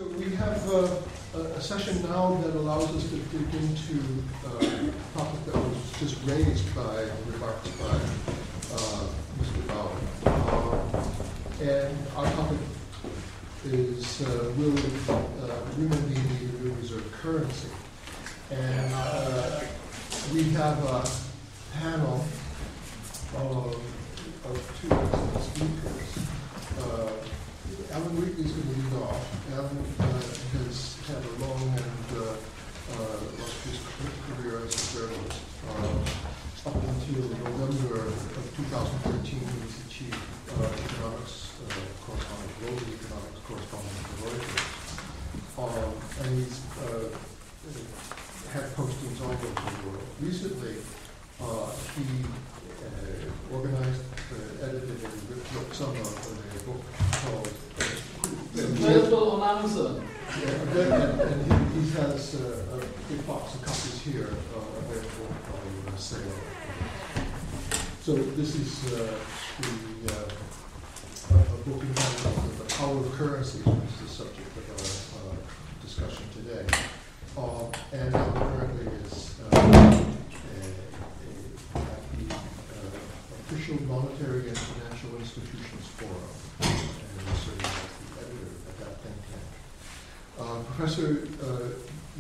So we have a session now that allows us to dig into a topic that was just raised by remarks by Mr. Bauer. And our topic is will RMB be the new reserve currency? And we have a panel of two excellent speakers. Alan Wheatley is going to lead off. Alan has had a long and illustrious career as a journalist. Up until November of 2013, he was the chief economics correspondent, global economics correspondent for Reuters. And he's had postings all over the world. Recently, he organized, edited, and wrote some of a book called available on Amazon. And he has a big box of copies here available for sale. So this is a book entitled "The Power of Currencies," which is the subject of our discussion today. And currently is Official Monetary and Financial Institutions Forum, and serving as the editor at that think tank. Professor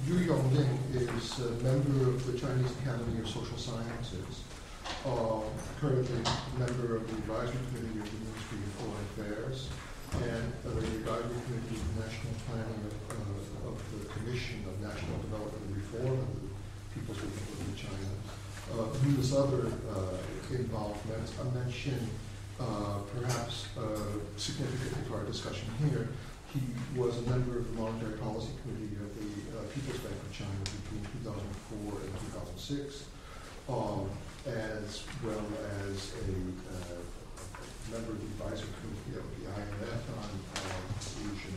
Yongding is a member of the Chinese Academy of Social Sciences, currently member of the Advisory Committee of the Ministry of Foreign Affairs, and the Advisory Committee of National Planning of the Commission of National Development and Reform of the People's Republic of China. Numerous other involvements. I mentioned perhaps significantly to our discussion here, he was a member of the Monetary Policy Committee of the People's Bank of China between 2004 and 2006, as well as a member of the Advisory Committee of the IMF on Asian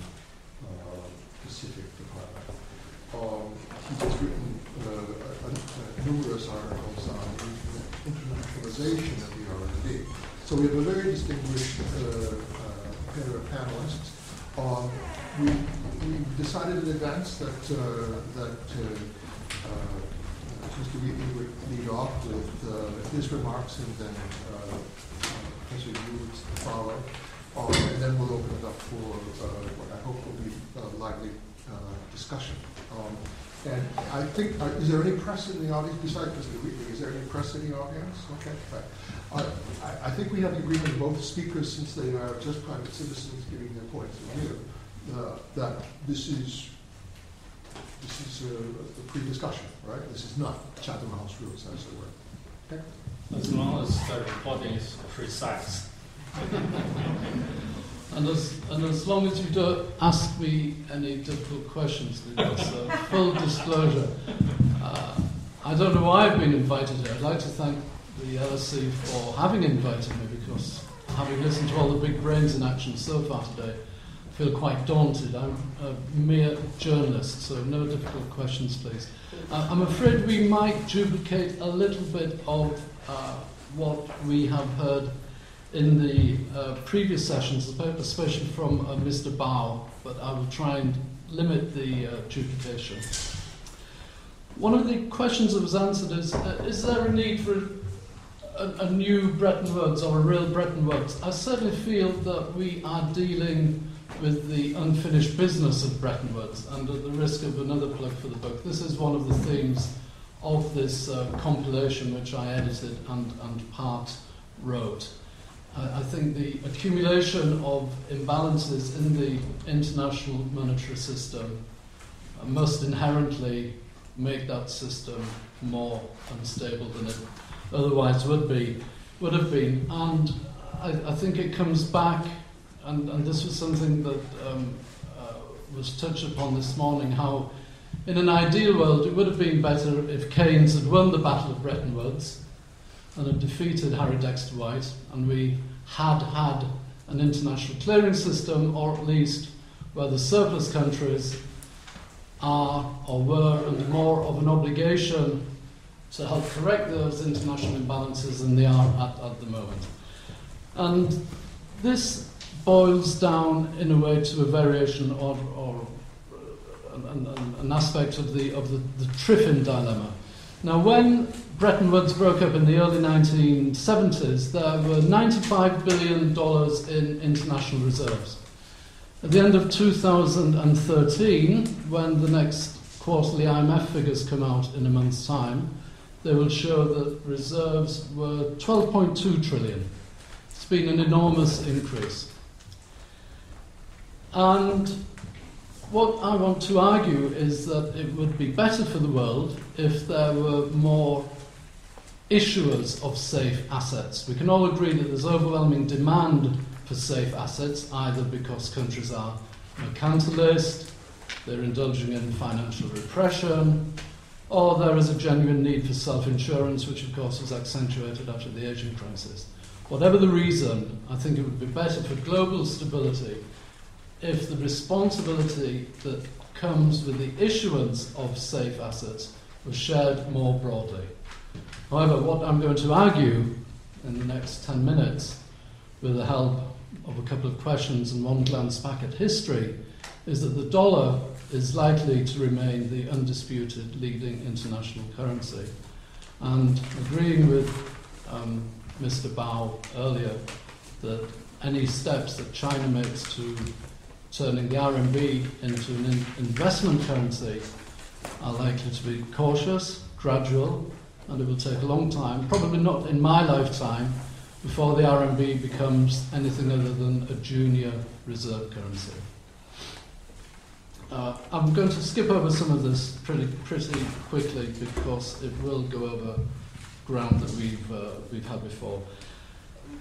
Pacific Department. He has written numerous articles on internationalization of the RMB. So we have a very distinguished pair of panelists. We decided in advance that Mr. Wheatley would lead off with his remarks, and then Professor Yu would follow, and then we'll open it up for what I hope will be a lively discussion. And I think, is there any press in the audience besides Mr. Wheatley? Is there any press in the audience? Okay, right. I think we have the agreement of both speakers, since they are just private citizens giving their points of view, that this is a pre-discussion, right? This is not Chatham House rules, as it were. Okay. As long as the reporting is precise. And as long as you don't ask me any difficult questions, because full disclosure, I don't know why I've been invited here. I'd like to thank the LSE for having invited me, because having listened to all the big brains in action so far today, I feel quite daunted. I'm a mere journalist, so no difficult questions, please. I'm afraid we might duplicate a little bit of what we have heard in the previous sessions, especially from Mr. Bao, but I will try and limit the duplication. One of the questions that was answered is there a need for a new Bretton Woods or a real Bretton Woods? I certainly feel that we are dealing with the unfinished business of Bretton Woods, and at the risk of another plug for the book, this is one of the themes of this compilation which I edited and part wrote. I think the accumulation of imbalances in the international monetary system must inherently make that system more unstable than it otherwise would have been. And I think it comes back, and this was something that was touched upon this morning, how in an ideal world it would have been better if Keynes had won the Battle of Bretton Woods and had defeated Harry Dexter White, and we had an international clearing system, or at least where the surplus countries are or were under more of an obligation to help correct those international imbalances than they are at the moment. And this boils down in a way to a variation or an aspect of the Triffin dilemma. Now, when Bretton Woods broke up in the early 1970s, there were $95 billion in international reserves. At the end of 2013, when the next quarterly IMF figures come out in a month's time, they will show that reserves were 12.2 trillion. It's been an enormous increase. And what I want to argue is that it would be better for the world if there were more issuers of safe assets. We can all agree that there's overwhelming demand for safe assets, either because countries are mercantilist, they're indulging in financial repression, or there is a genuine need for self-insurance, which of course was accentuated after the Asian crisis. Whatever the reason, I think it would be better for global stability if the responsibility that comes with the issuance of safe assets was shared more broadly. However, what I'm going to argue in the next 10 minutes, with the help of a couple of questions and one glance back at history, is that the dollar is likely to remain the undisputed leading international currency. And agreeing with Mr. Bao earlier that any steps that China makes to turning the RMB into an investment currency are likely to be cautious, gradual, and it will take a long time, probably not in my lifetime, before the RMB becomes anything other than a junior reserve currency. I'm going to skip over some of this pretty quickly because it will go over ground that we've had before.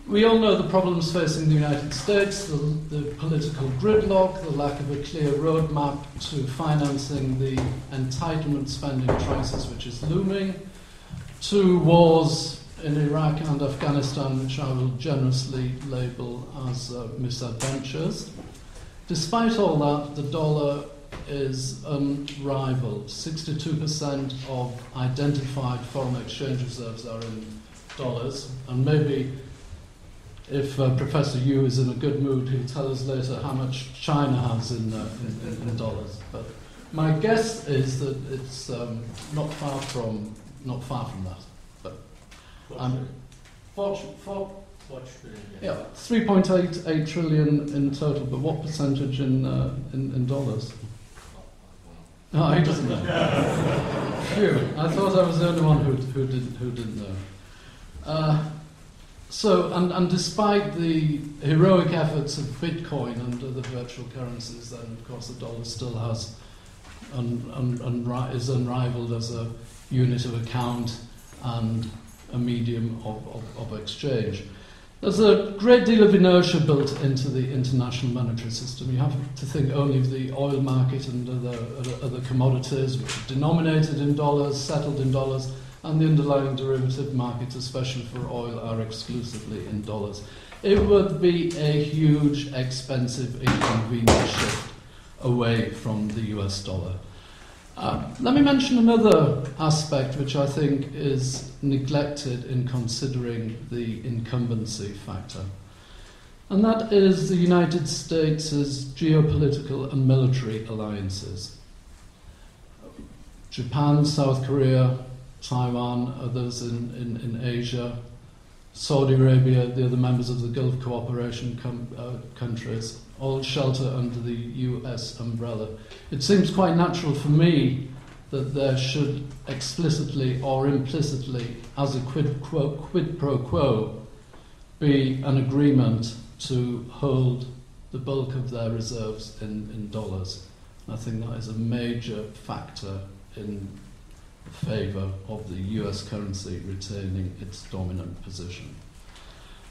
We all know the problems facing the United States, the political gridlock, the lack of a clear roadmap to financing the entitlement spending crisis which is looming, to wars in Iraq and Afghanistan, which I will generously label as misadventures. Despite all that, the dollar is unrivaled. 62% of identified foreign exchange reserves are in dollars, and maybe if Professor Yu is in a good mood, he'll tell us later how much China has in dollars. But my guess is that it's not far from that. But yeah, 3.88 trillion in total. But what percentage in dollars? Oh, he doesn't know. Phew! I thought I was the only one who didn't know. So, and despite the heroic efforts of Bitcoin and other virtual currencies, then of course the dollar still has is unrivaled as a unit of account and a medium of exchange. There's a great deal of inertia built into the international monetary system. You have to think only of the oil market and other commodities which are denominated in dollars, settled in dollars, and the underlying derivative markets, especially for oil, are exclusively in dollars. It would be a huge, expensive, inconvenient shift away from the US dollar. Let me mention another aspect which I think is neglected in considering the incumbency factor, and that is the United States' geopolitical and military alliances. Japan, South Korea, Taiwan, others in Asia, Saudi Arabia, the other members of the Gulf Cooperation countries, all shelter under the US umbrella. It seems quite natural for me that there should explicitly or implicitly, as a quid pro quo, be an agreement to hold the bulk of their reserves in dollars. I think that is a major factor in favour of the US currency retaining its dominant position.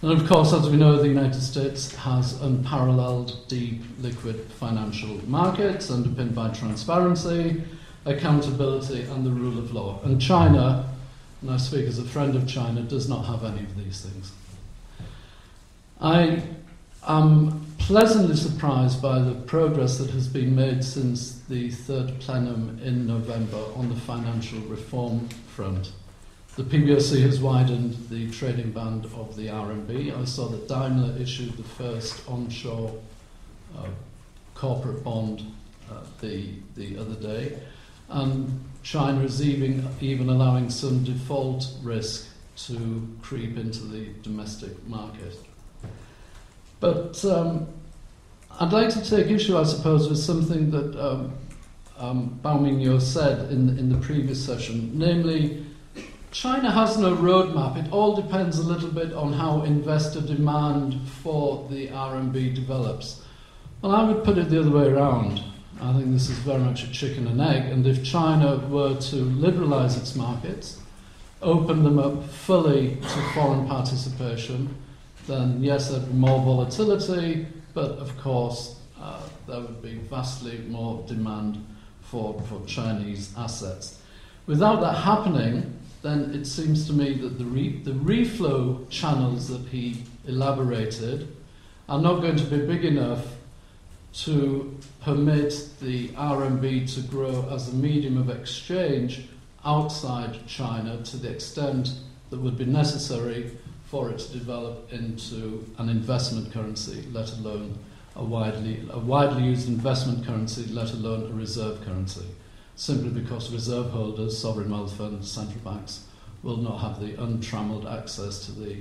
And of course, as we know, the United States has unparalleled, deep, liquid financial markets underpinned by transparency, accountability and the rule of law. And China, and I speak as a friend of China, does not have any of these things. I am pleasantly surprised by the progress that has been made since the third plenum in November on the financial reform front. The PBOC has widened the trading band of the RMB. I saw that Daimler issued the first onshore corporate bond the other day, and China is even allowing some default risk to creep into the domestic market. But I'd like to take issue, I suppose, with something that Bao Mingyo said in the previous session, namely, China has no roadmap. It all depends a little bit on how investor demand for the RMB develops. Well, I would put it the other way around. I think this is very much a chicken and egg, and if China were to liberalise its markets, open them up fully to foreign participation, then yes, there'd be more volatility, but of course there would be vastly more demand for Chinese assets. Without that happening, then it seems to me that the reflow channels that he elaborated are not going to be big enough to permit the RMB to grow as a medium of exchange outside China to the extent that would be necessary for it to develop into an investment currency, let alone a widely used investment currency, let alone a reserve currency, simply because reserve holders, sovereign wealth funds, central banks will not have the untrammeled access to the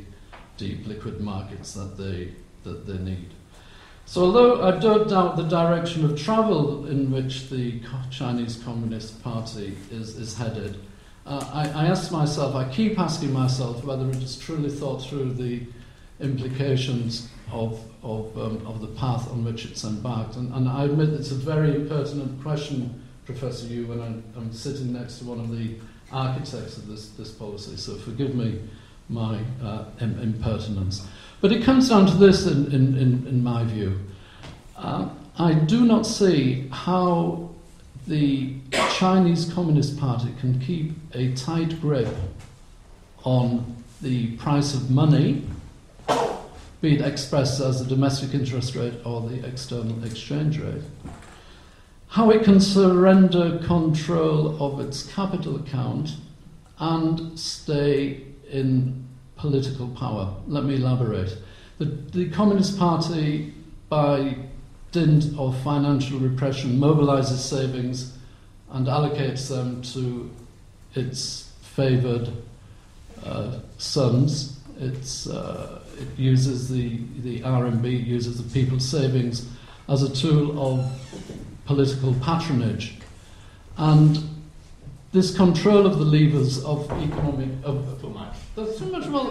deep liquid markets that they need. So although I don't doubt the direction of travel in which the Chinese Communist Party is headed, I keep asking myself whether it has truly thought through the implications of the path on which it's embarked. And I admit it's a very impertinent question, Professor Yu, when I'm sitting next to one of the architects of this policy, so forgive me my impertinence. But it comes down to this in my view. I do not see how the Chinese Communist Party can keep a tight grip on the price of money, be it expressed as the domestic interest rate or the external exchange rate, how it can surrender control of its capital account and stay in political power. Let me elaborate. The Communist Party, by dint of financial repression, mobilises savings and allocates them to its favoured sons. It uses the RMB, uses the people's savings as a tool of political patronage. And this control of the levers of economic... Too much. That's too much. Well,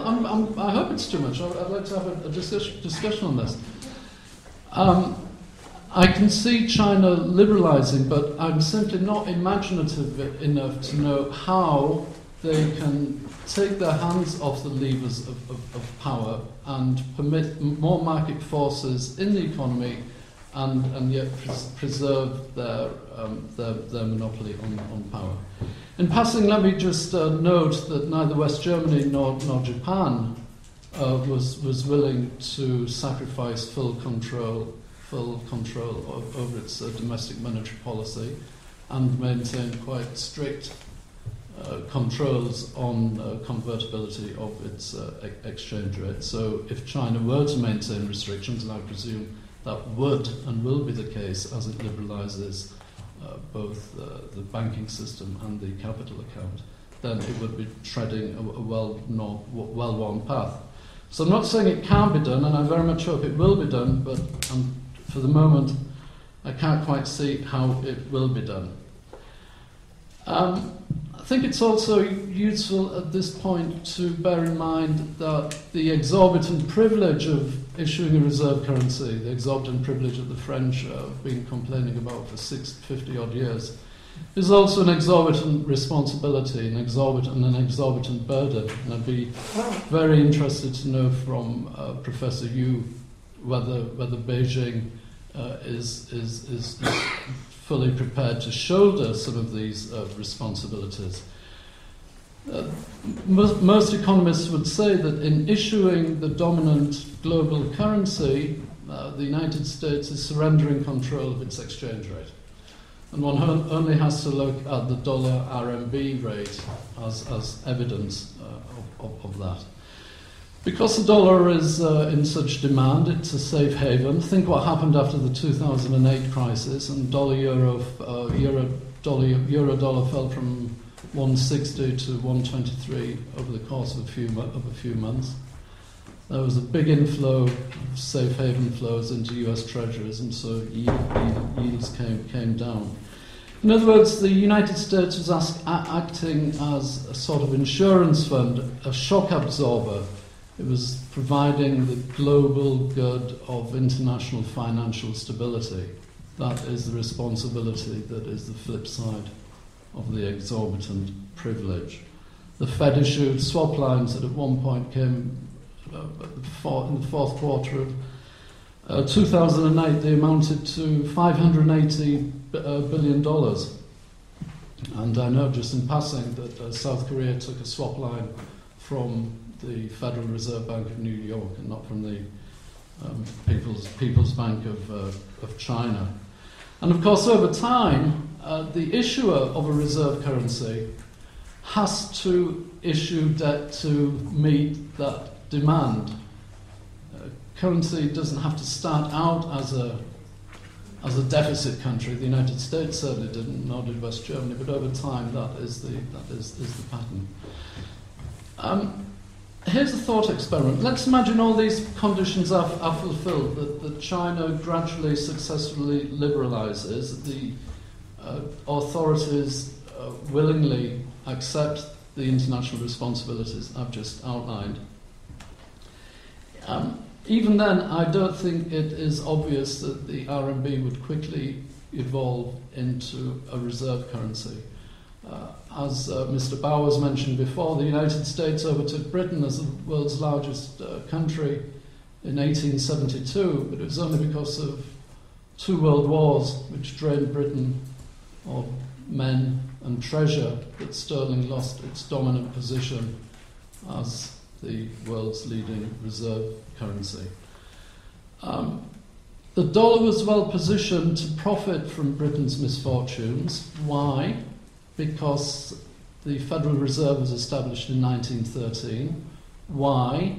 I hope it's too much. I'd like to have a discussion on this. I can see China liberalising, but I'm simply not imaginative enough to know how they can take their hands off the levers of power and permit more market forces in the economy and yet preserve their monopoly on power. In passing, let me just note that neither West Germany nor Japan was willing to sacrifice full control over its domestic monetary policy and maintain quite strict controls on convertibility of its exchange rate. So if China were to maintain restrictions, and I presume that would and will be the case as it liberalises both the banking system and the capital account, then it would be treading a well-worn path. So I'm not saying it can't be done, and I very much hope it will be done, but for the moment I can't quite see how it will be done. I think it's also useful at this point to bear in mind that the exorbitant privilege of issuing a reserve currency, the exorbitant privilege that the French have been complaining about for 50 odd years, is also an exorbitant responsibility, an exorbitant burden. And I'd be very interested to know from Professor Yu whether Beijing is fully prepared to shoulder some of these responsibilities. Most economists would say that in issuing the dominant global currency, the United States is surrendering control of its exchange rate. And one only has to look at the dollar RMB rate as evidence of that. Because the dollar is in such demand, it's a safe haven. Think what happened after the 2008 crisis, and euro dollar fell from 160 to 123 over the course of a few months. There was a big inflow of safe haven flows into US treasuries, and so yields came down. In other words, the United States was acting as a sort of insurance fund, a shock absorber. It was providing the global good of international financial stability. That is the responsibility, that is the flip side of the exorbitant privilege. The Fed issued swap lines that at one point came in the fourth quarter of 2008, they amounted to $580 billion. And I know just in passing that South Korea took a swap line from the Federal Reserve Bank of New York and not from the People's Bank of China. And of course, over time, the issuer of a reserve currency has to issue debt to meet that demand. Currency doesn't have to start out as a deficit country. The United States certainly didn't, nor did West Germany. But over time, that is the pattern. Here's a thought experiment. Let's imagine all these conditions are fulfilled. That China gradually, successfully liberalizes. The authorities willingly accept the international responsibilities I've just outlined. Even then, I don't think it is obvious that the RMB would quickly evolve into a reserve currency. As Mr. Bowers mentioned before, the United States overtook Britain as the world's largest country in 1872, but it was only because of 2 world wars which drained Britain of men and treasure that sterling lost its dominant position as the world's leading reserve currency. The dollar was well positioned to profit from Britain's misfortunes. Why? Because the Federal Reserve was established in 1913. Why?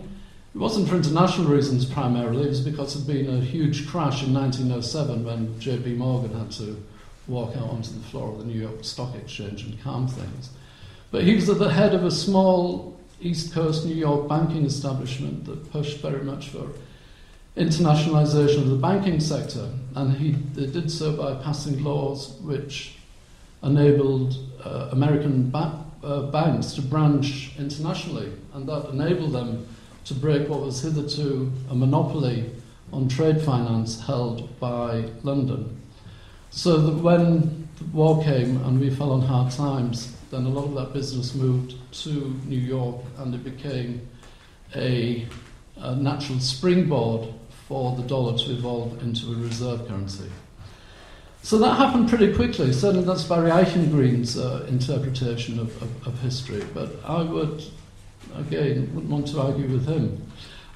It wasn't for international reasons primarily, it was because there'd been a huge crash in 1907 when J.P. Morgan had to walk out onto the floor of the New York Stock Exchange and calm things. But he was at the head of a small East Coast New York banking establishment that pushed very much for internationalization of the banking sector, and they did so by passing laws which enabled American banks to branch internationally, and that enabled them to break what was hitherto a monopoly on trade finance held by London. So that when the war came and we fell on hard times, then a lot of that business moved to New York, and it became a natural springboard for the dollar to evolve into a reserve currency. So that happened pretty quickly. Certainly that's Barry Eichengreen's interpretation of history, but I would, again, wouldn't want to argue with him.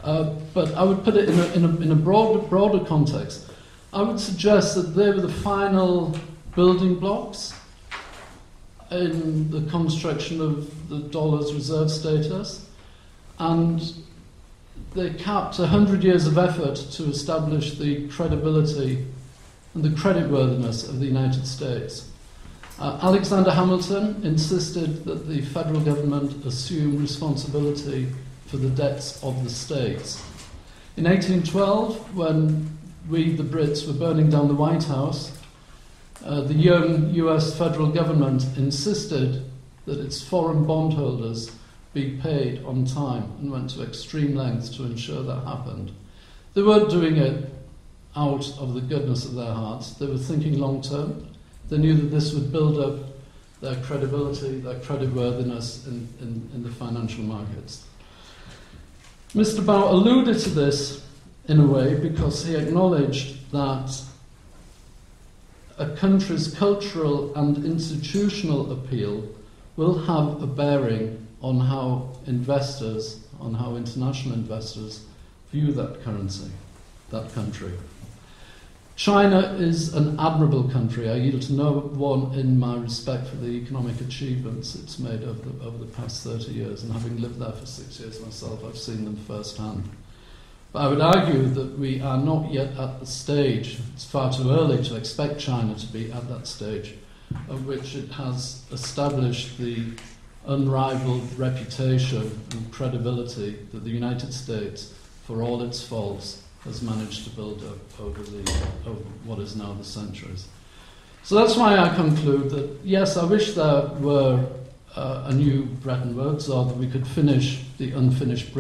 But I would put it in a broader context. I would suggest that they were the final building blocks in the construction of the dollar's reserve status, and they capped 100 years of effort to establish the credibility and the creditworthiness of the United States. Alexander Hamilton insisted that the federal government assume responsibility for the debts of the states. In 1812, when we, the Brits, were burning down the White House, the young US federal government insisted that its foreign bondholders be paid on time and went to extreme lengths to ensure that happened. They weren't doing it out of the goodness of their hearts. They were thinking long term. They knew that this would build up their credibility, their creditworthiness in the financial markets. Mr. Bao alluded to this in a way because he acknowledged that a country's cultural and institutional appeal will have a bearing on how investors, on how international investors view that currency, that country. China is an admirable country. I yield to no one in my respect for the economic achievements it's made over the past 30 years, and having lived there for 6 years myself, I've seen them firsthand. But I would argue that we are not yet at the stage, it's far too early to expect China to be at that stage, of which it has established the unrivaled reputation and credibility that the United States, for all its faults, has managed to build up over what is now the centuries. So that's why I conclude that, yes, I wish there were a new Bretton Woods, or that we could finish the unfinished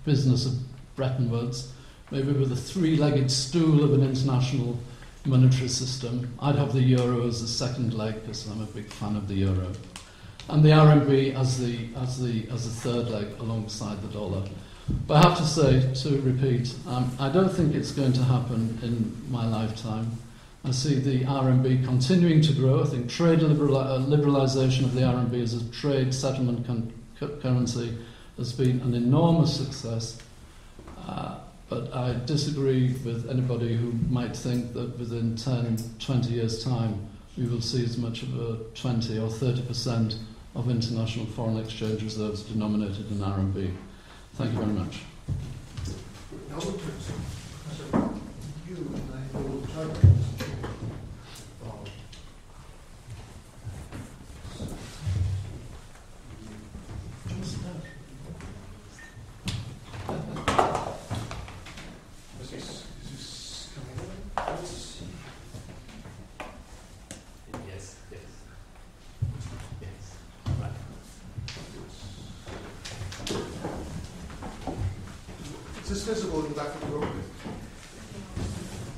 business of Bretton Woods, maybe with a three-legged stool of an international monetary system. I'd have the euro as the second leg, because I'm a big fan of the euro, and the RMB as the third leg alongside the dollar. But I have to say, to repeat, I don't think it's going to happen in my lifetime. I see the RMB continuing to grow. I think trade liberalisation of the RMB as a trade settlement currency has been an enormous success. But I disagree with anybody who might think that within 10, 20 years' time we will see as much of a 20 or 30% of international foreign exchange reserves denominated in RMB. Thank you very much. Now we turn to Professor Yu, and I will try to Is this visible in the back of the room?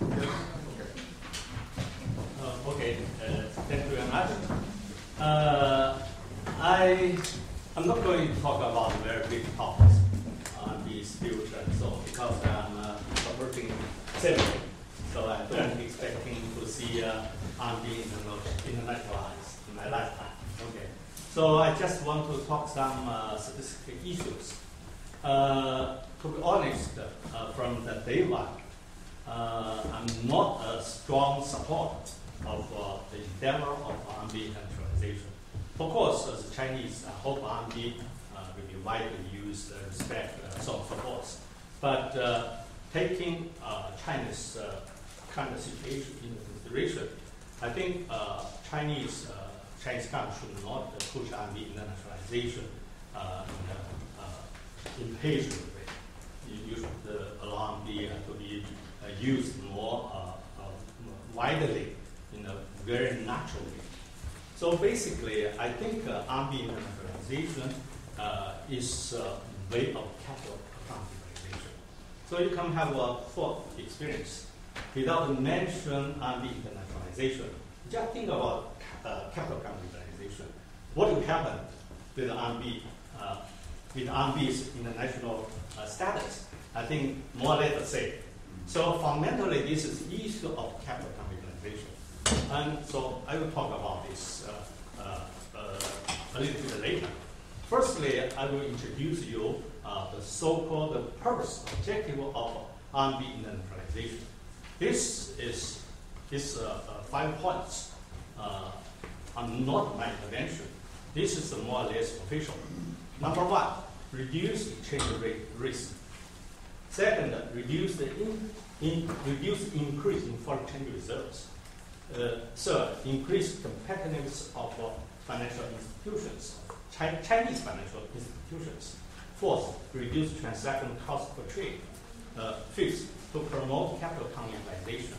Yes? Okay. Thank you very much. I'm not going to talk about very big topics on this future, so because I'm working separately, so I don't expecting to see RMB internationalized in my lifetime. Okay. So I just want to talk some specific issues. To be honest, from the day one, I'm not a strong supporter of the endeavor of RMB internationalization. Of course, as a Chinese, I hope RMB will be widely used, respect, so on and so forth. But taking China's kind of situation into consideration, I think Chinese government should not push RMB internationalization impatient way. You should allow RMB to be used more widely in a very natural way. So basically, I think RMB internationalization is a way of capital accountabilization. So you can have a full experience without mentioning RMB internationalization. Just think about capital accountabilization. What will happen with RMB? With RMB's international status, I think more or less the same. So fundamentally, this is the issue of capital capitalization. And so I will talk about this a little bit later. Firstly, I will introduce you the so-called purpose, objective of RMB internationalization. This 5 points are not my invention. This is more or less official. Number one, reduce exchange rate risk. Second, reduce the increase in foreign exchange reserves. Third, increase competitiveness of financial institutions, Chinese financial institutions. Fourth, reduce transaction cost per trade. Fifth, to promote capital utilization.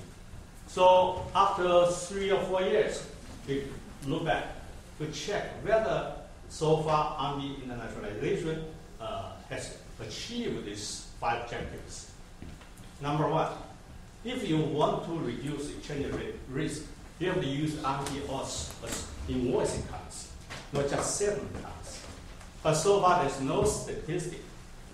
So after 3 or 4 years, we look back, we check whether so far RMB internationalization has achieved these 5 objectives. Number one, if you want to reduce exchange rate risk, you have to use RMB as invoicing currency, not just settlement currency. But so far, there's no statistic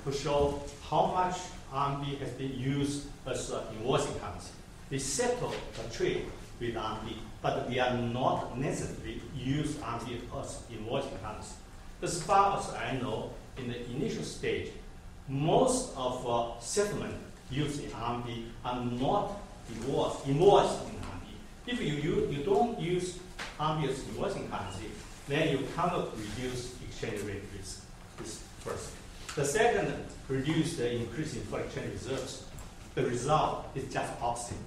to show how much RMB has been used as invoicing currency. They settle a trade with RMB, but they are not necessarily use RMB as invoicing currency. As far as I know, in the initial stage, most of settlement used in RMB are not involved in RMB. If you don't use RMB as invoicing currency, then you cannot reduce exchange rate risk. This first. The second, reduce the increase in foreign exchange reserves. The result is just opposite.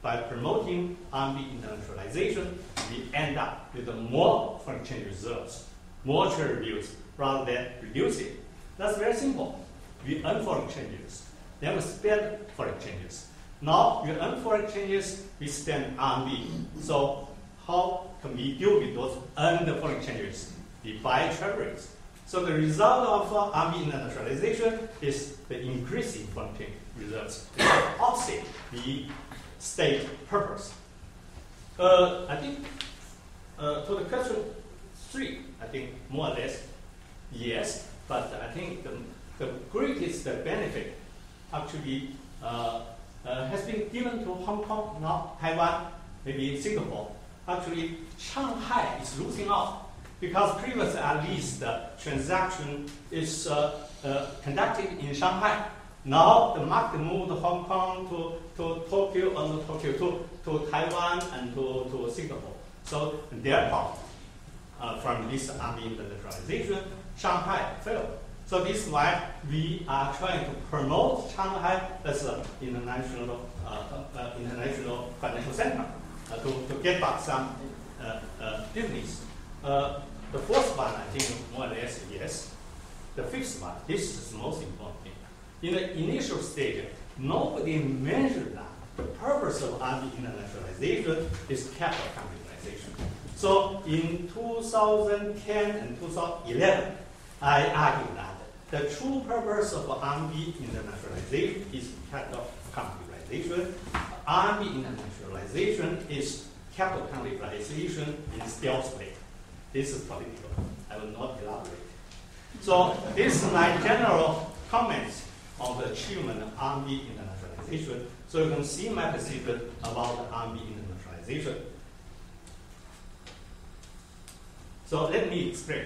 By promoting RMB internationalization, we end up with more foreign exchange reserves, more trade bills, rather than reducing. That's very simple. We earn foreign exchanges, then we spend foreign exchanges. Now we earn foreign exchanges, we spend RMB. So how can we deal with those earned foreign exchanges? We buy treasuries. So the result of RMB internationalization is the increase in foreign exchange reserves. It's opposite the state purpose. I think to the question 3, I think more or less yes, but I think the greatest benefit actually has been given to Hong Kong, now Taiwan, maybe Singapore. Actually, Shanghai is losing out because previously at least the transaction is conducted in Shanghai. Now the market moved Hong Kong to Tokyo and Tokyo to Taiwan and to Singapore. So their part from this RMB internationalization, Shanghai failed. So this is why we are trying to promote Shanghai as an international financial center to get back some business. The fourth one, I think more or less yes. The fifth one, this is the most important thing. In the initial stage, nobody mentioned that the purpose of RMB internationalization is capital capitalization. So in 2010 and 2011, I argued that the true purpose of RMB internationalization is capital capitalization. RMB internationalization is capital capitalization in stealth way. This is political. I will not elaborate. So this is my general comments on the achievement of RMB internationalization. So you can see my position about RMB internationalization. So let me explain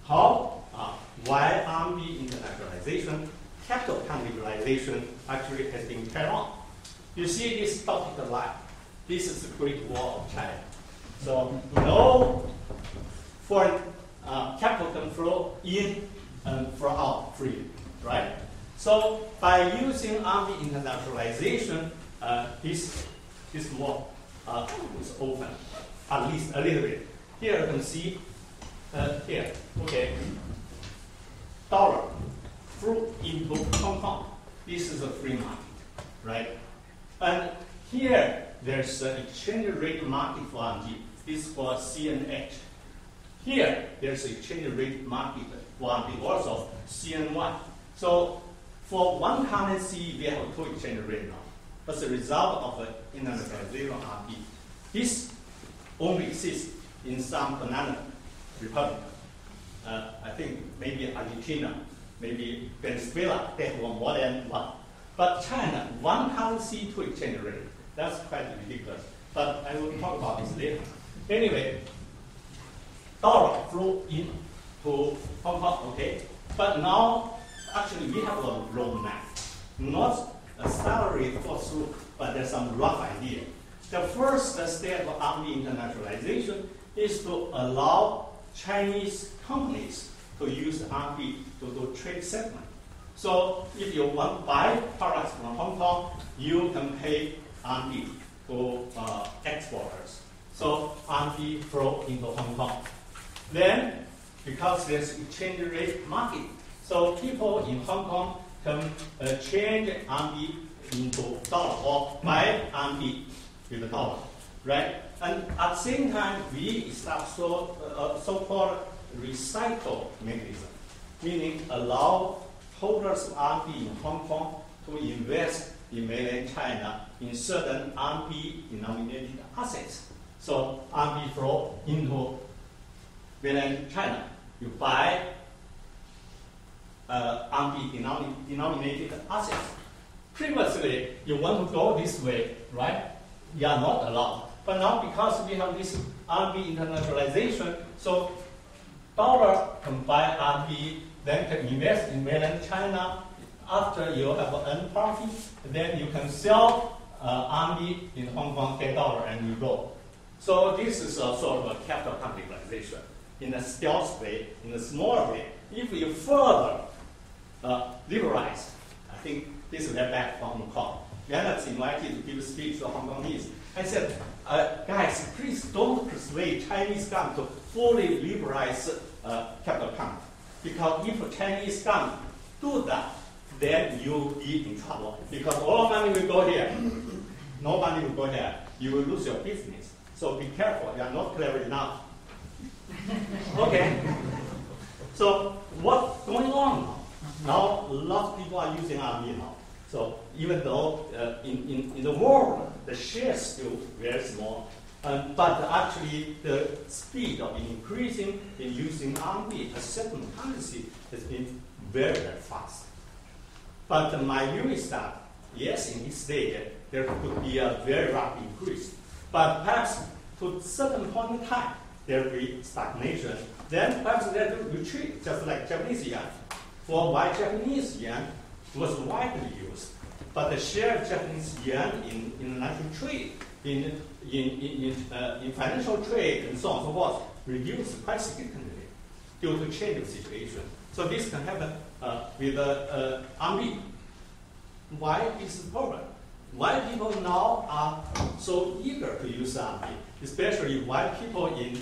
why RMB internationalization, capital capitalization actually has been carried on. You see this dotted line. This is the Great Wall of China. So no foreign capital can flow in and flow out freely, right? So by using RMB internationalization, this wall is open, at least a little bit. Here you can see, here, okay, dollar flew into Hong Kong. This is a free market, right? And here there's an exchange rate market for RMB. This is for CNH. Here there's an exchange rate market for RMB, also CNY. So for one currency, we have two exchange rate now. As a result of the internationalization of RMB, this only exists in some banana republic. I think maybe Argentina, maybe Venezuela, they have more than one. But China, one currency, two exchange rate. That's quite ridiculous. But I will talk about this later. Anyway, dollar flew into Hong Kong, okay? But now, actually, we have a roadmap. Not a salary thought through, but there's some rough idea. The first step of RMB internationalization is to allow Chinese companies to use RMB to do trade settlement. So if you want to buy products from Hong Kong, you can pay RMB to exporters. So RMB flow into Hong Kong. Then, because there's exchange rate market, so people in Hong Kong can change RMB into dollar or buy RMB with the dollar, right? And at the same time, we establish so-called recycle mechanism, meaning allow holders of RMB in Hong Kong to invest in mainland China in certain RMB denominated assets. So RMB flow into mainland China. You buy RMB denominated assets. Previously, you want to go this way, right? You are not allowed. But now, because we have this RMB internationalization, so dollar can buy RMB, then can invest in mainland China after you have an party, then you can sell RMB in Hong Kong, get dollar, and you go. So this is a sort of a capital capitalization in a stealth way, in a smaller way. If you further liberalize, I think this is back from Hong Kong. Leonard invited to give a speech to Hong Kongese. I said, guys, please don't persuade Chinese government to fully liberalize capital account. Because if Chinese government do that, then you'll be in trouble. Because all money will go here. No money will go here. You will lose your business. So be careful. You are not clever enough. Okay. So what's going on now? Now, lots of people are using RMB now. So even though in the world, the share is still very small, but actually the speed of increasing in using RMB, a certain currency, has been very, very fast. But my view is that, yes, in this stage, there could be a very rapid increase. But perhaps to a certain point in time, there will be stagnation. Then perhaps there will retreat, just like Japanese yen. For why Japanese yen was widely used, but the share of Japanese yen in international trade, in financial trade, and so on and so forth, reduced quite significantly due to change of situation. So this can happen with RMB. Why is the problem? Why people now are so eager to use RMB, especially why people in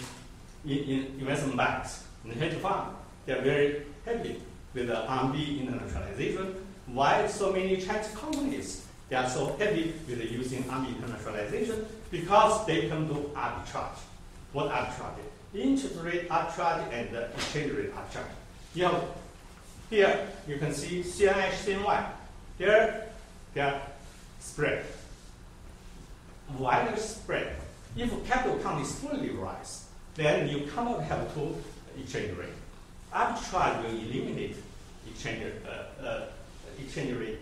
investment banks, in hedge funds, they are very happy with the RMB internationalization. Why so many Chinese companies, they are so happy with using RMB internationalization? Because they can do arbitrage. What arbitrage? Interest rate arbitrage and exchange rate arbitrage. You know, here you can see CNH, CNY. They are spread. Wider spread. If capital account is fully liberalized, then you cannot have two exchange rate. Arbitrage will eliminate exchange rate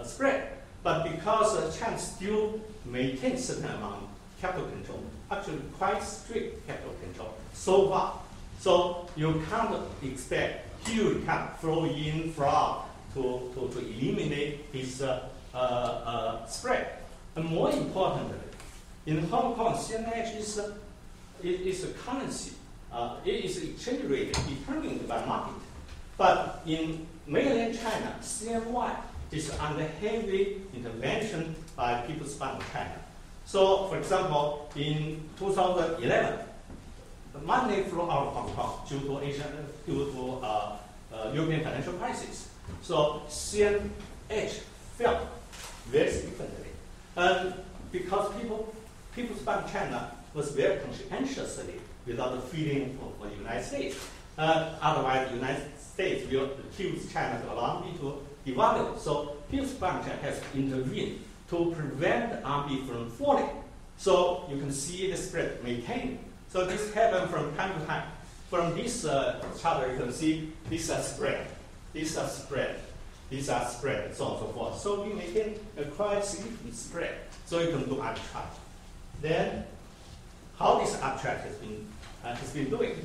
spread. But because China still maintains certain amount of capital control, actually quite strict capital control so far. So you can't expect huge capital flow in from to eliminate this spread. And more importantly, in Hong Kong, CNH is a currency. It is exchange rate determined by market. But in mainland China, CNY is under heavy intervention by People's Bank of China. So, for example, in 2011, the money flow out of Hong Kong due to European financial crisis. So CNH fell very significantly. And because People's Bank of China was very conscientiously without the feeling of the United States. Otherwise, the United States will accuse China to allow me to devalue. So People's Bank of China has intervened to prevent RMB from falling. So you can see the spread maintained. So this happens from time to time. From this chart, you can see these are spread, these are spread, these are spread, so on and so forth. So we maintain a quite significant spread. So you can do arbitrage. Then, how this arbitrage has been doing?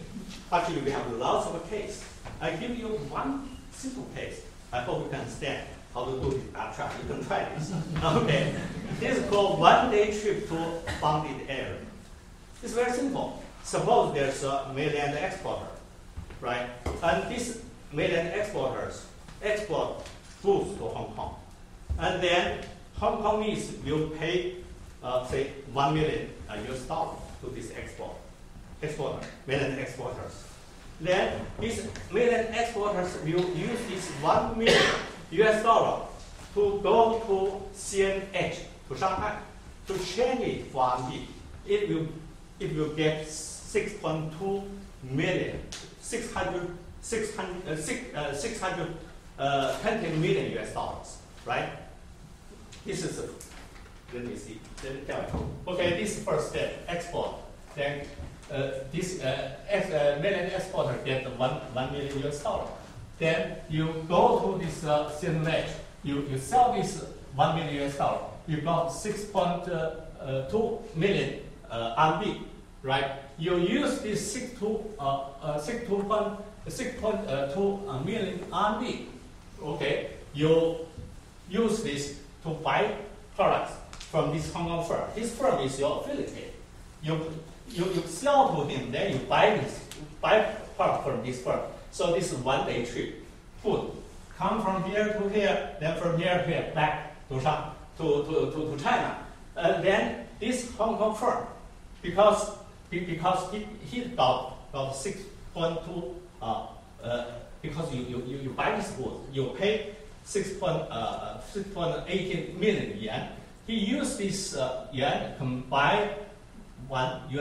Actually, we have lots of cases. I give you one simple case. I hope you can understand how to do this arbitrage. You can try this. Okay. This is called one-day trip to bounded area. It's very simple. Suppose there's a mainland exporter, right? And these mainland exporters export goods to Hong Kong. And then Hong Kongese will pay, say, $1 million US dollar to this exporter, mainland exporters. Then these mainland exporters will use this $1 million US dollar to go to CNH, to Shanghai, to change it for RMB. It will get 6.2 million, 620 million US dollars, right? This is, let me see, let me tell you. Okay, this is first step, export. Then this mainland exporter get 1 million US dollar. Then you go to this CNH, you sell this 1 million US dollar. You got 6.2 million RMB, right? You use this 6.2 million RMB, okay, you use this to buy products from this Hong Kong firm. This firm is your affiliate. You sell to him, then you buy product from this firm. So this is one-day trip. Food come from here to here, then from here to here, back to China. Then this Hong Kong firm, because he got 6.2 because you buy this good, you pay 6.18 million yuan. He used this yuan to buy $1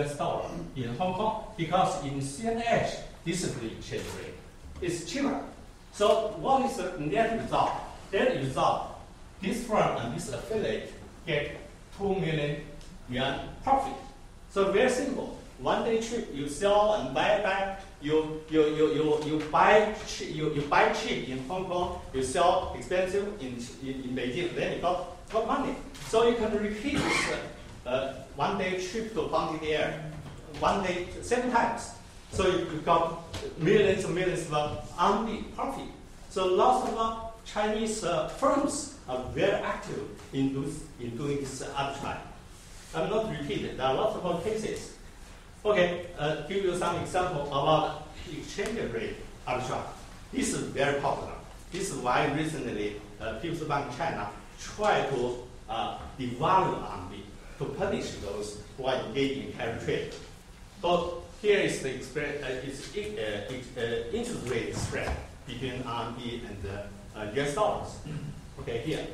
in Hong Kong because in CNH this is the exchange rate. It's cheaper. So what is the net result? Net result, this firm and this affiliate get 2 million yuan profit. So very simple. One-day trip, you sell and buy back. You buy cheap in Hong Kong. You sell expensive in Beijing. Then you got money. So you can repeat this one-day trip to Bangladesh, 1 day 7 times. So you got millions and millions of RMB profit. So lots of Chinese firms are very active in doing this arbitrage. I'm not repeating. There are lots of cases. Okay, give you some example about exchange rate arbitrage. This is very popular. This is why recently People's Bank China try to devalue RMB to punish those who are engaged in carry trade. So here is the interest rate spread between RMB and US dollars. Okay, here.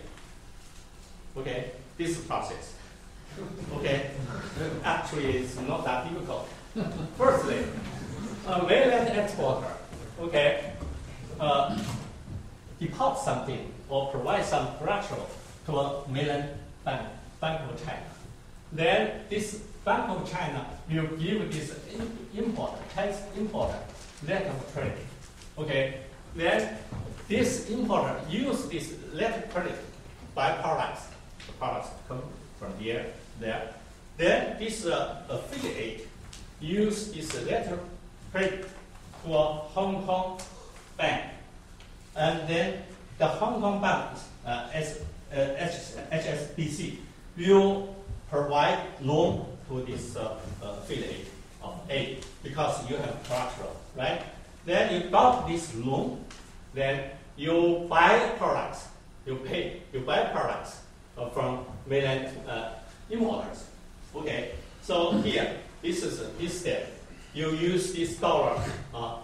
Okay, this process. Okay, actually it's not that difficult. Firstly, a mainland exporter, okay, deport something or provide some collateral to a mainland Bank of China. Then this Bank of China will give this Chinese importer letter of credit. Okay, then this importer use this letter of credit buy products. The products come from here, there. Then this affiliate use this letter of credit to a Hong Kong bank, and then the Hong Kong bank, HSBC, will provide loan to this affiliate of A because you have collateral, right? Then you got this loan, then you buy products, you buy products from mainland importers. Okay, so here, this is this step. You use this dollar,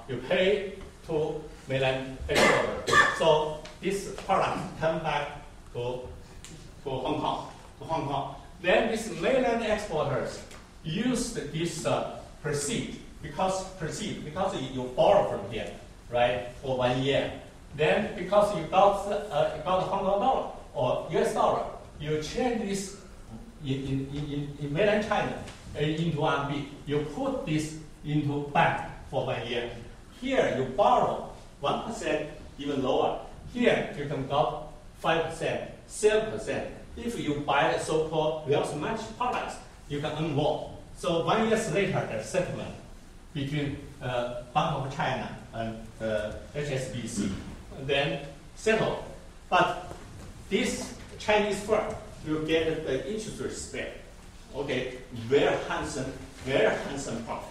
you pay to mainland exporter. So this product come back to Hong Kong. Then these mainland exporters use this proceed because you borrow from here, right, for 1 year. Then because you got Hong Kong dollar or US dollar, you change this in mainland China into RMB. You put this into bank for 1 year. Here you borrow 1%, even lower. Here you can got 5%, 7%. If you buy so-called wealth management products, you can earn more. So 1 year later, there's settlement between Bank of China and HSBC. Then settle. But this Chinese firm will get the interest rate spread. Okay, very handsome profit.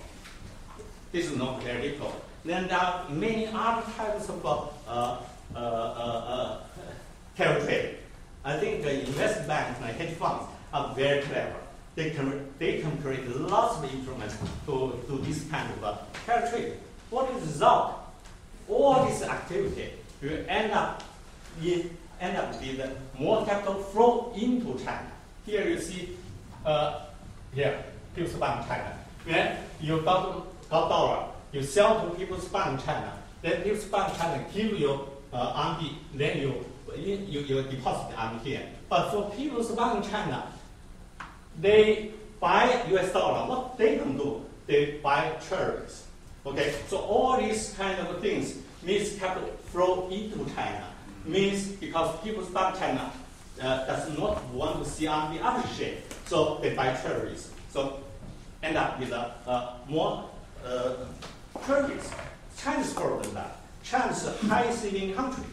This is not very difficult. Then there are many other types of carry trade. I think the investment banks and hedge funds are very clever. They can create lots of instruments to do this kind of carry trade. What is the result? All this activity will end up with more capital flow into China. Here you see, here, People's Bank China. When you got dollar, you sell to People's Bank China. Then People's Bank China give you RMB, then you deposit RMB here. But for People's Bank China, they buy US dollar. What they can do, they buy treasuries. Okay, so all these kind of things means capital flow into China. Means because People's Bank China does not want to see RMB appreciate, so they buy treasuries. So end up with more treasuries. China is further than that. China is a high saving country.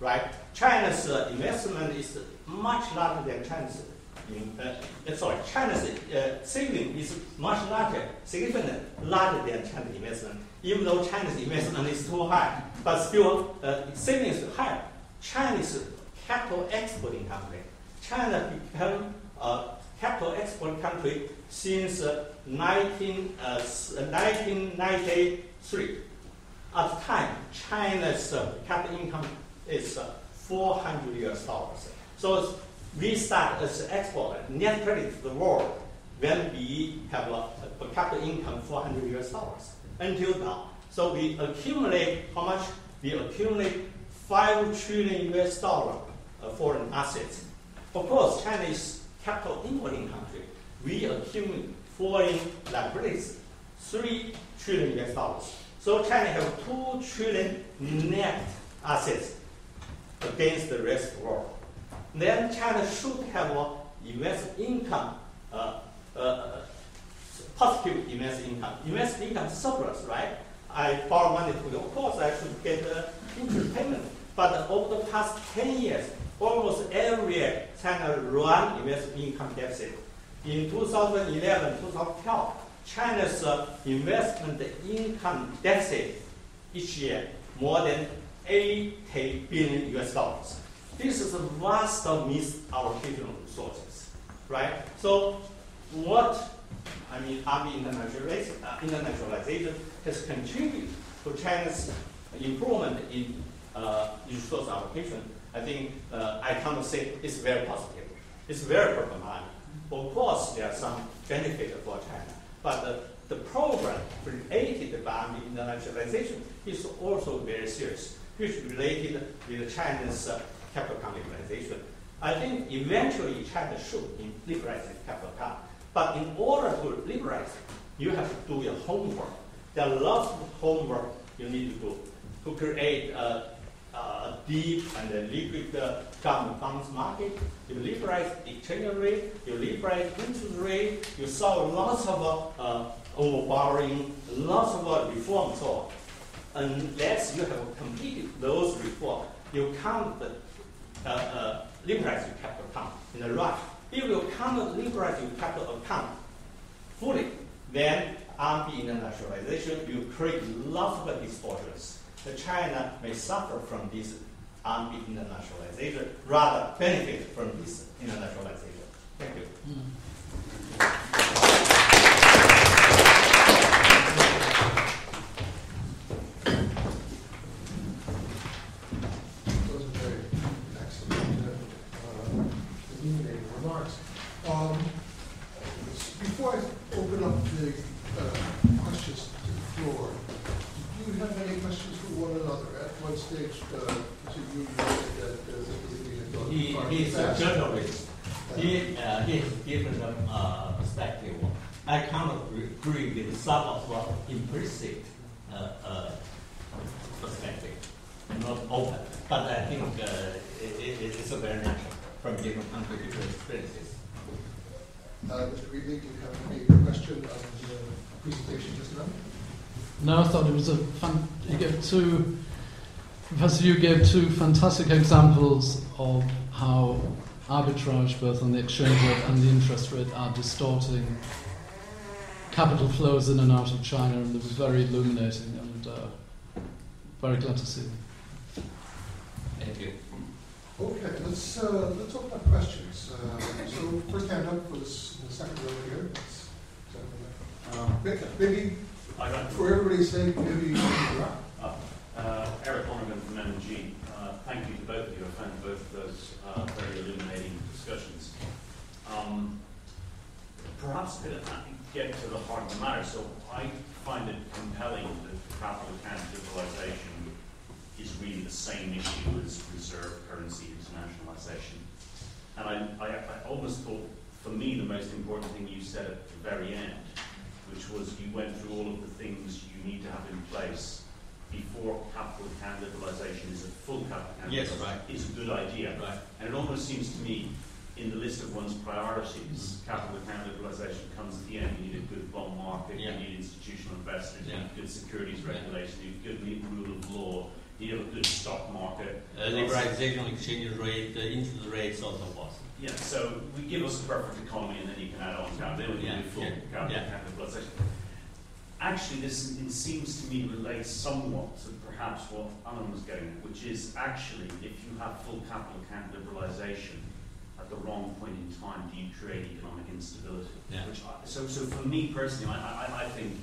right? China's investment is much larger than China's. China's saving is much larger, significantly larger than China's investment. Even though China's investment is too high, but still saving is higher. China is a capital exporting country. China became a capital export country since 1993. At the time, China's capital income is $400. So we start as an exporter, net credit to the world, when we have a per capita income $400 until now. So we accumulate how much? We accumulate $5 trillion foreign assets. Of course, China is capital importing country. We accumulate foreign liabilities, $3 trillion. So China has $2 trillion net assets against the rest of the world. Then China should have investment income, positive investment income. Investment income surplus, right? I borrow money to you. Of course, I should get interest payment. But over the past 10 years, almost every year, China run investment income deficit. In 2011, 2012, China's investment income deficit each year more than $80 billion. This is a vast missed allocation of resources, right? So what, RMB internationalization has contributed to China's improvement in resource allocation. I think I can't say it's very positive. It's very problematic. Of course, there are some benefits for China, but the program related by internationalization is also very serious, which is related with China's capital account liberalization. I think eventually China should liberalize its capital account, but in order to liberalize it, you have to do your homework. There are lots of homework you need to do to create a deep and liquid government bonds market. You liberalize exchange rate, you liberalize interest rate, you solve lots of overborrowing, lots of reforms. So unless you have completed those reforms, you can't liberalize your capital account in the rush. If you can't liberalize your capital account fully, then RMB internationalization, you create lots of distortions. China may suffer from this RMB internationalization, rather benefit from this internationalization. Thank you. Those are very excellent, illuminating remarks. Before I open up the questions to the floor, do you have any questions for one another? At one stage, you said that he's a journalist. He has different perspective. I kind of agree with some of implicit perspective, not open. But I think it's a very natural from different countries, different experiences. Mr. Wheatley, do you have any question on the presentation just now? No, I thought it was Professor, you gave two fantastic examples of how arbitrage, both on the exchange rate and the interest rate, are distorting capital flows in and out of China, and it was very illuminating and very glad to see them. Thank you. Okay, let's open up questions. So first hand up was the second row here. Maybe for everybody's sake, maybe you can wrap. Eric Lonergan from M&G. Thank you to both of you. I found both of those very illuminating discussions. Perhaps to get to the heart of the matter, so I find it compelling that capital account liberalization is really the same issue as reserve currency internationalization. And I almost thought, for me, the most important thing you said at the very end, which was you went through all of the things you need to have in place before capital account liberalization is a full capital account is a good idea. Right. And it almost seems to me, in the list of one's priorities, capital account liberalization comes at the end. You need a good bond market, you need institutional investors, you need good securities regulation, you need good rule of law, you have a good stock market, liberalization, exchange rate, interest rates, so forth. Yeah, so we give us a perfect economy and then you can add on capital, then we can do full capitalization. Actually, this seems to me relates somewhat to perhaps what Alan was getting at, which is actually if you have full capital account liberalization at the wrong point in time, do you create economic instability? Yeah. So for me personally, I think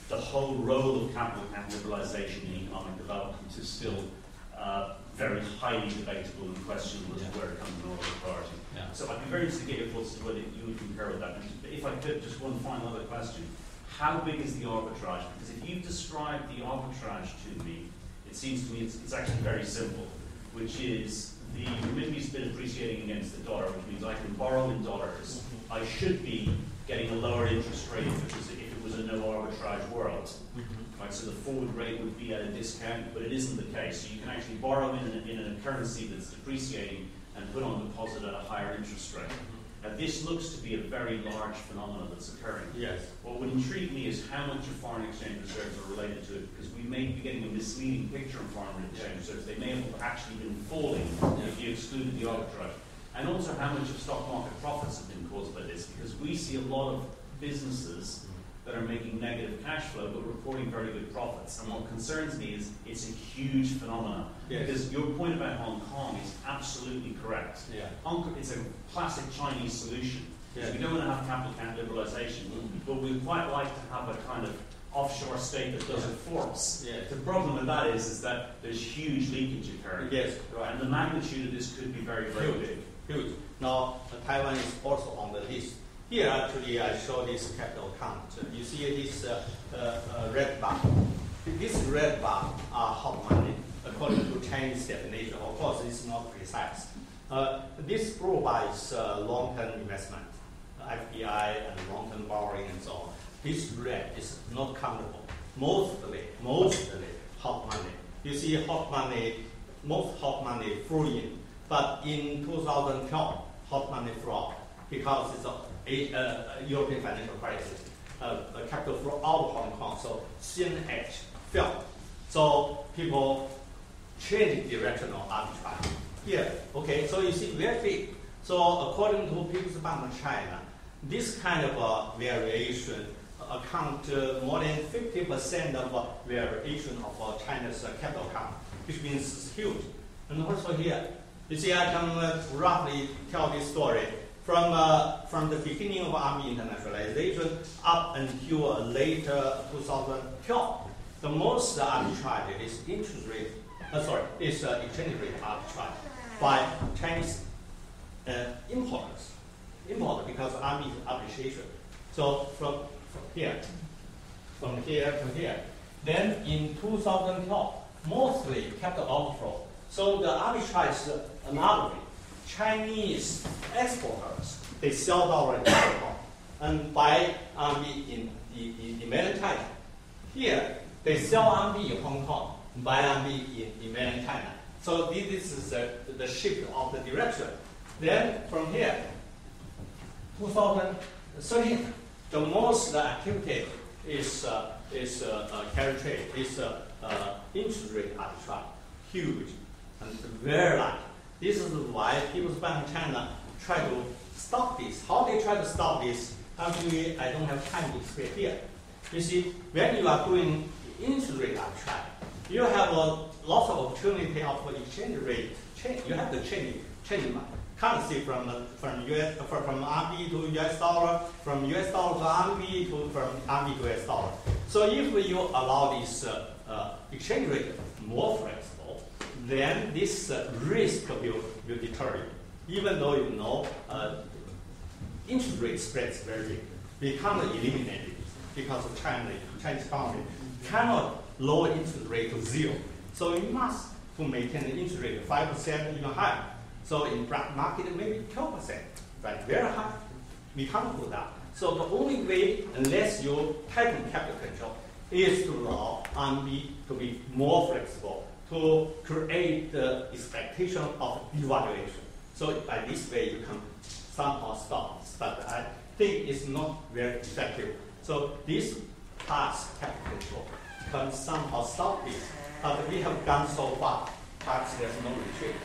the whole role of capital account liberalization in economic development is still very highly debatable and questionable as to where it comes in order of priority. Yeah. So I'd be very interested to get your thoughts as to whether you would concur with that. If I could, just one final other question. How big is the arbitrage? Because if you've described the arbitrage to me, it seems to me it's actually very simple, which is the renminbi's been appreciating against the dollar, which means I can borrow in dollars. I should be getting a lower interest rate if it was a no arbitrage world. Right, so the forward rate would be at a discount, but it isn't the case. So you can actually borrow in a currency that's depreciating and put on deposit at a higher interest rate. Now this looks to be a very large phenomenon that's occurring. Yes. What would intrigue me is how much of foreign exchange reserves are related to it, because we may be getting a misleading picture of foreign exchange reserves. They may have actually been falling if you excluded the arbitrage. And also how much of stock market profits have been caused by this, because we see a lot of businesses that are making negative cash flow but reporting very good profits. And what concerns me is it's a huge phenomenon. Yes. Because your point about Hong Kong is absolutely correct. Yeah. It's a classic Chinese solution. Yeah. We don't want to have capital account liberalization, but we'd quite like to have a kind of offshore state that does it for us. Yes. The problem with that is that there's huge leakage occurring. Yes, right. And the magnitude of this could be very, very big. Huge. Now, Taiwan is also on the list. Here, actually, I show this capital account. You see this red bar. This red bar are hot money, according to Chinese definition. Of course, it's not precise. This blue bar is long-term investment, FDI and long-term borrowing and so on. This red is not countable. Mostly hot money. You see hot money, most hot money flew in. But in 2012, hot money flow because it's a European financial crisis. Capital flow out of Hong Kong, so CNH fell. So people change direction of arbitrage. Here, okay, so you see very big. So according to People's Bank of China, this kind of variation account more than 50% of variation of China's capital account, which means it's huge. And also here, you see, I can roughly tell this story from the beginning of RMB internationalization up until later 2012. The most arbitrage is interest rate. Is exchange rate arbitrage by Chinese importers. Import because RMB is appreciation. So from here to here. Then in 2012, mostly capital outflow. So the arbitrage is another way. Chinese exporters, they sell dollar in Hong Kong and buy RMB in mainland China. Here, they sell RMB in Hong Kong, buy RMB in mainland China. So this is the shift of the direction. Then from here, 2013, the most activity is carry trade, is interest rate arbitrage, huge and very large. This is why People's Bank of China try to stop this. How they try to stop this? Actually, I don't have time to explain here. You see, when you are doing interest rate arbitrage, you have a lot of opportunity of exchange rate change. You have to change currency from RMB to US dollar, from US dollar to RMB, from RMB to US dollar. So if you allow this exchange rate more flexible, then this risk will deter you. Even though you know interest rate spreads very big, we cannot eliminate it because of Chinese economy cannot lower interest rate to zero. So you must to maintain the interest rate 5% even higher. So in black market maybe 12%, but very high. We can't do that. So the only way, unless you tighten capital control, is to allow RMB to be more flexible, to create the expectation of devaluation. So by this way, you can somehow stop this. But I think it's not very effective. So this past capital control can somehow stop this. But we have gone so far. perhaps there's no retreat.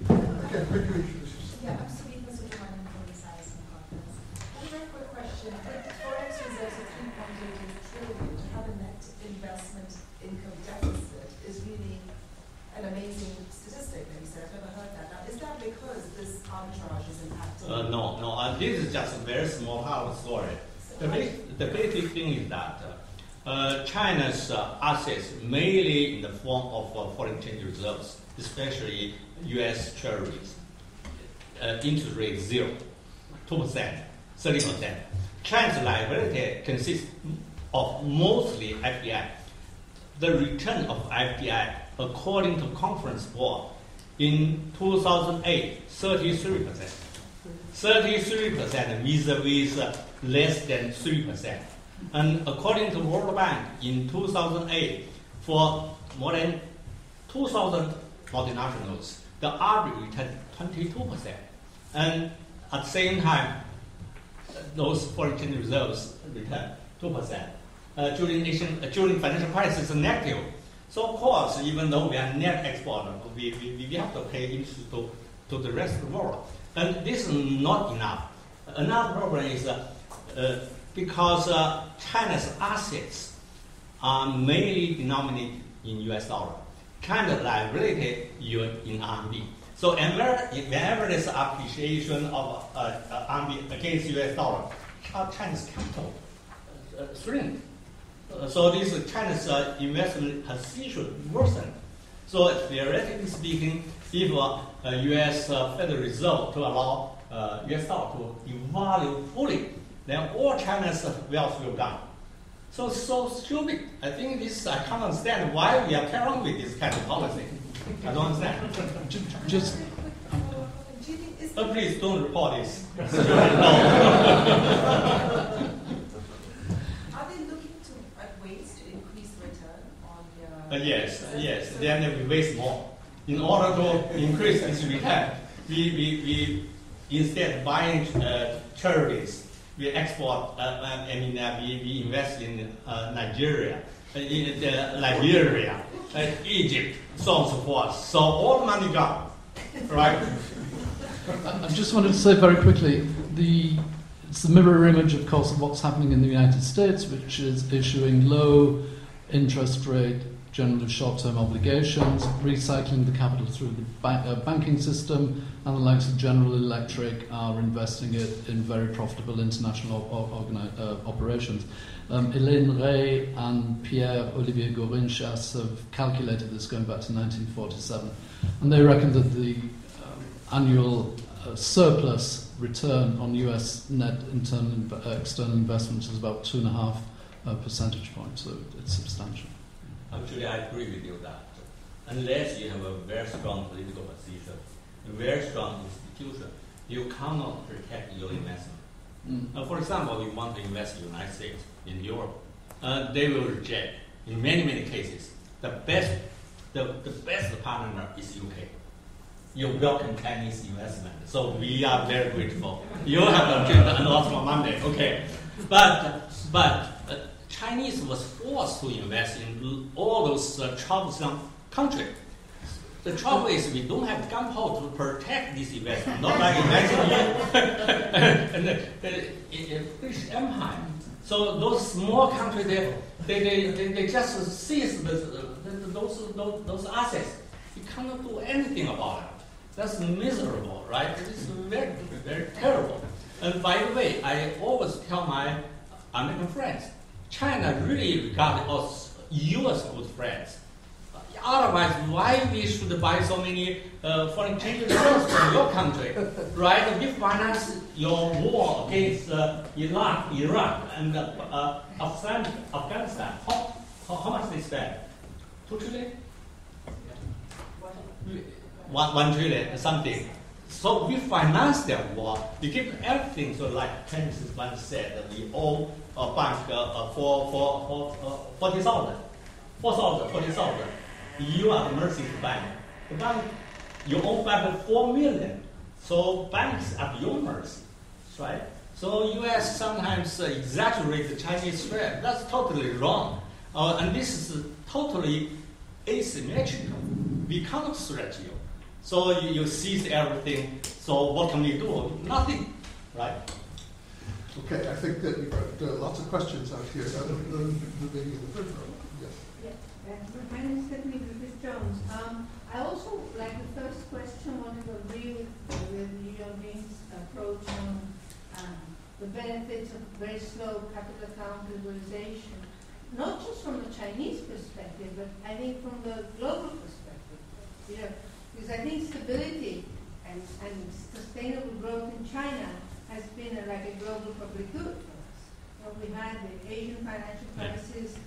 Again, could you introduce yourself? Yeah, I'm Sabina Suleiman from the Science and Conference. A very quick question. With Forex reserves of 3.88 trillion, to have a net investment income deficit is really an amazing statistic, maybe, sir. I've never heard that. Now, is that because this arbitrage is impacting? No. This is just a very small part of the story. The basic thing is that China's assets mainly in the form of foreign exchange reserves, especially U.S. Treasuries, interest rate 0, 2%, 30%. China's liability consists of mostly FDI. The return of FDI, according to Conference Board, in 2008, 33%. 33% vis-a-vis less than 3%. And according to World Bank, in 2008, for more than 2,000 multinationals, the average returned 22%. And at the same time, those foreign exchange reserves returned 2%. During financial crisis, negative. So of course, even though we are net exporter, we have to pay interest to the rest of the world. And this is not enough. Another problem is because China's assets are mainly denominated in US dollar. China's liability in RMB. So whenever there's appreciation of RMB against US dollar, China's capital shrink. So this China's investment position worsen. So theoretically speaking, if U.S. Federal Reserve to allow U.S. dollar to devalue fully, then all China's wealth will gone. So stupid. I think this, I can't understand why we are carrying on with this kind of policy. I don't understand. Just. Please don't report this. Are they looking at ways to increase return on their... Yes. Then we waste more. In order to increase this return, we instead buying charities, we export. We invest in Nigeria, in Liberia, Egypt, so on and so forth. So all the money gone, right? I just wanted to say very quickly, it's the mirror image, of course, of what's happening in the United States, which is issuing low interest rate, generally short-term obligations, recycling the capital through the banking system, and the likes of General Electric are investing it in very profitable international operations. Hélène Rey and Pierre-Olivier Gourinchas have calculated this going back to 1947, and they reckon that the annual surplus return on US net external investments is about 2.5 percentage points, so it's substantial. Actually, I agree with you that unless you have a very strong political position, a very strong institution, you cannot protect your investment. For example, you want to invest in the United States, in Europe, they will reject. In many cases, the best partner is UK. You welcome Chinese investment, so we are very grateful. You have a lot of Monday, okay? But Chinese was forced to invest in all those troublesome countries. The trouble is we don't have gunpowder to protect this investment, not like in the British Empire. So those small countries, they just seize those assets. You cannot do anything about it. That's miserable, right? It's very, very terrible. And by the way, I always tell my American friends, China really regards us US good friends. Otherwise, why we should buy so many foreign exchange reserves from your country, right? We finance your war against Iraq, Iran, and Afghanistan. How much they spend? 2 trillion? 1 trillion something. So we finance their war. We give everything. So like Chinese once said, that we owe a bank for 40,000. 40,000. You are the mercy of the bank. The bank, you owe back 4 million. So banks are beyond mercy, right? So U.S. sometimes exaggerate the Chinese threat. That's totally wrong. And this is totally asymmetrical. We cannot threat you. So you seize everything. So what can we do? Nothing, right? Okay, I think that we've got lots of questions out here. Maybe in the third row. Yes. My name is Stephanie Griffith-Jones. I also, like the first question, wanted to agree with Yongding's approach on the benefits of very slow capital account liberalization, not just from the Chinese perspective, but I think from the global perspective. Because I think stability and sustainable growth in China has been like a global public good for us. We had the Asian financial crisis.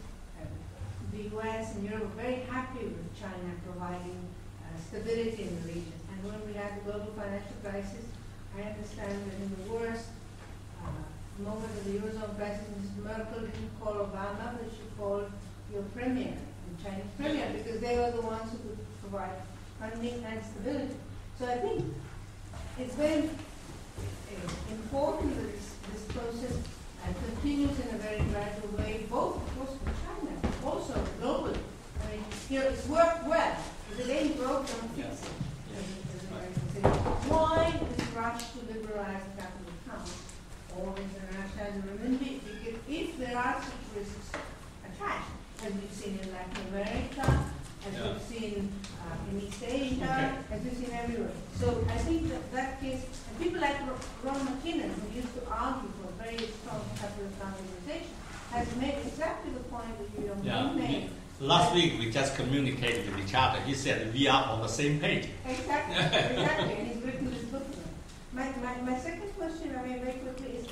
The US and Europe were very happy with China providing stability in the region. And when we had the global financial crisis, I understand that in the worst moment of the Eurozone crisis, Mrs. Merkel didn't call Obama, but she called your premier, the Chinese premier, because they were the ones who could provide funding and stability. So I think it's very important that this process continues in a very gradual way, both, of course, for China, but also globally. I mean, it's worked well. If it ain't broke, don't fix it. Why this rush to liberalize the capital account or international renminbi? Because if there are such risks attached, as we've seen in Latin America, as we've seen in East Asia, as we've seen everywhere. So I think that case, and people like Ron McKinnon, who used to argue for very strong capital account liberalization, has made exactly the point that you made. Last week we just communicated with each other. He said we are on the same page. Exactly, and he's written this book. My second question, I mean, very quickly, is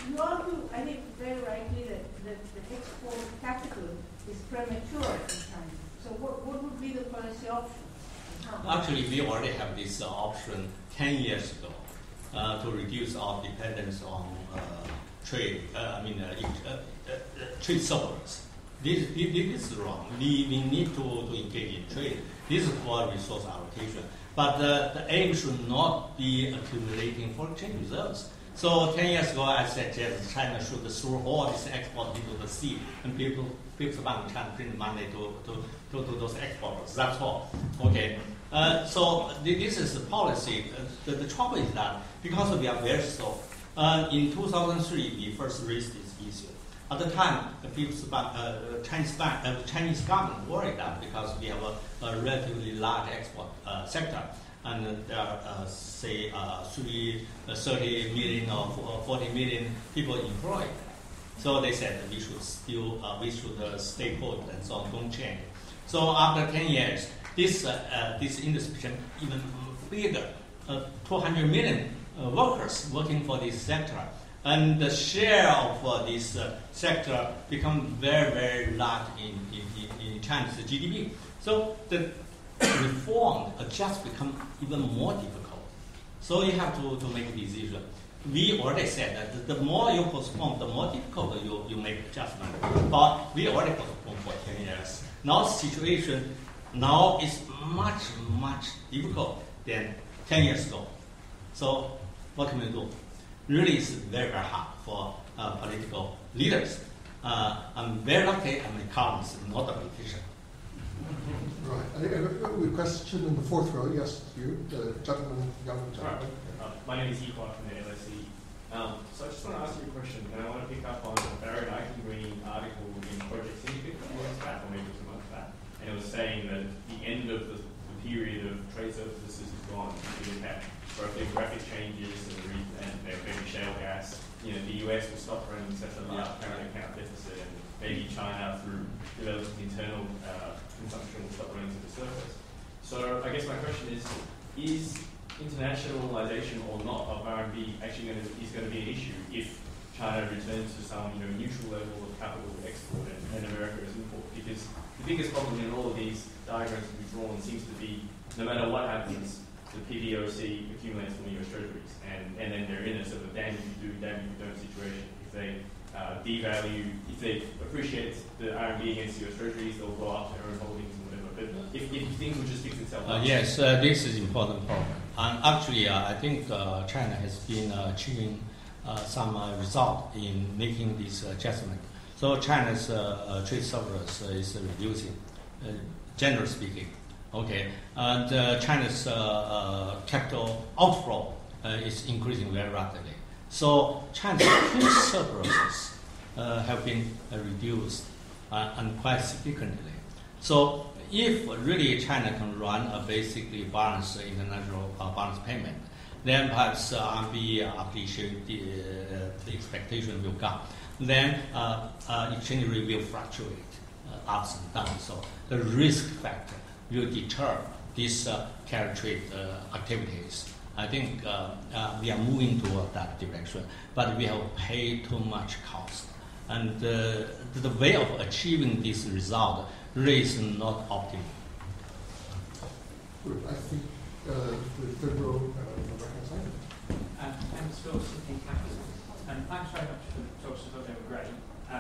you argue, I think very rightly, that the export of capital is premature in China. So what would be the policy option? Actually, we already have this option 10 years ago to reduce our dependence on trade. Trade surplus. This is wrong. We need to engage in trade. This is for resource allocation. But the aim should not be accumulating foreign exchange reserves. So 10 years ago, I suggested China should throw all this export into the sea, and people bank China print money to those exporters. That's all. Okay. So this is the policy. The trouble is that because we are very slow, in 2003 we first raised this issue. At the time, the Chinese government worried that because we have a relatively large export sector, and there are, say, 30 million or 40 million people employed. So they said we should stay put and so on, don't change. So after 10 years, this industry became even bigger, 200 million workers working for this sector. And the share of this sector become very, very large in China's GDP. So the reform just become even more difficult. So you have to make a decision. We already said that the more you postpone, the more difficult you make adjustment. But we already postponed for 10 years. Now the situation now is much, much difficult than 10 years ago. So what can we do? Really, it's very, very hard for political leaders. I'm very lucky I'm an economist, not a politician. Right. I have a question in the fourth row. Yes, you, the gentleman, young gentleman. My name is Yihuan from the LSE. So I just want to ask you a question, and I want to pick up on the Barry Green article in Project Syndicate a few months back, or maybe it was a month back, and it was saying that the end of the period of trade surpluses is gone. We have both demographic changes and maybe shale gas. The US will stop running such a large current account deficit, and maybe China, through developing internal consumption, will stop running to the surface. So I guess my question is internationalization or not of RMB actually is going to be an issue if China returns to some neutral level of capital export and America as import? Because the biggest problem in all of these diagrams we've drawn seems to be no matter what happens, the PBOC accumulates from the US Treasuries, and then they're in a sort of damn if you do, damn if you don't situation. If they devalue, if they appreciate the RMB against the US Treasuries, they'll go up their own holdings and whatever. But if things will just fix itself out. Yes, this is important problem. And actually, I think China has been achieving some result in making this adjustment. So So China's trade surplus is reducing, generally speaking. Okay, and China's capital outflow is increasing very rapidly. So China's trade surpluses have been reduced and quite significantly. So if really China can run a basically balanced international balance payment, then perhaps RMB appreciation, the expectation will come. Then exchange rate will fluctuate ups and downs. So the risk factor will deter these carry trade activities. I think we are moving toward that direction, but we have paid too much cost. And the way of achieving this result really is not optimal. Good. I think the third row, right-hand side. Thanks, Phil, City Capital. Thanks very much for the talks. I thought they were great. I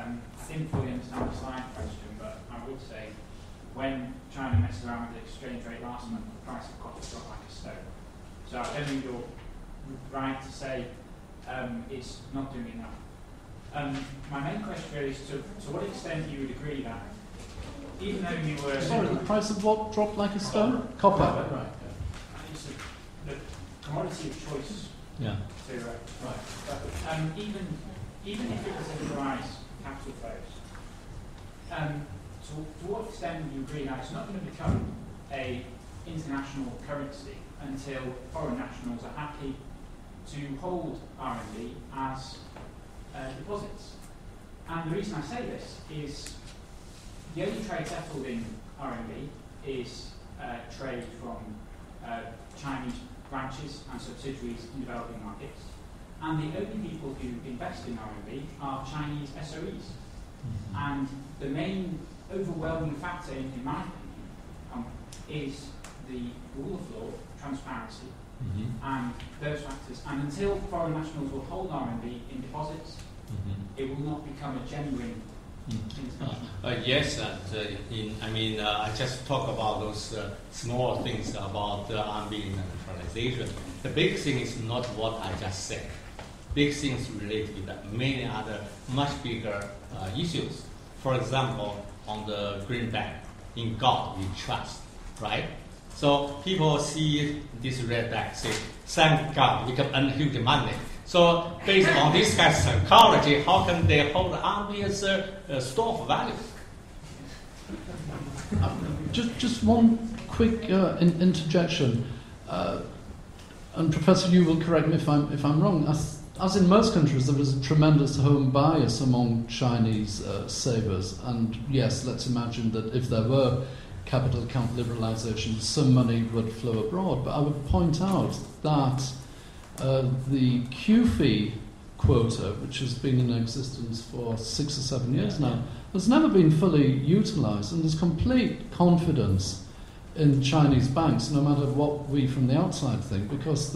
didn't fully understand the slide question, but I would say when China messed around with the exchange rate last month, the price of copper dropped like a stone. So I don't think you're right to say it's not doing enough. My main question really is to what extent you would agree that even though you were... Sorry, the price of what dropped like a stone? Copper. Right. It's the commodity of choice. Yeah. To, right. Even if it was a rise capital flows, to what extent do you agree that it's not going to become a international currency until foreign nationals are happy to hold RMB as deposits? And the reason I say this is the only trade settled in RMB is trade from Chinese branches and subsidiaries in developing markets. And the only people who invest in RMB are Chinese SOEs. And the main overwhelming factor, in my opinion, is the rule of law, transparency, and those factors. And until foreign nationals will hold RMB in deposits, it will not become a genuine international. Yes, and I just talk about those small things about RMB internationalization. The big thing is not what I just said. Big things related with many other much bigger issues. For example, on the greenback, in God we trust, right? So people see this redback, say, thank God, we can earn huge money. So based on this kind of psychology, how can they hold RMB as a store of value? Just one quick interjection, and Professor, you will correct me if I'm wrong. As in most countries, there is a tremendous home bias among Chinese savers, and yes, let's imagine that if there were capital account liberalisation, some money would flow abroad. But I would point out that the QFII quota, which has been in existence for 6 or 7 years now, has never been fully utilised, and there's complete confidence in Chinese banks, no matter what we from the outside think, because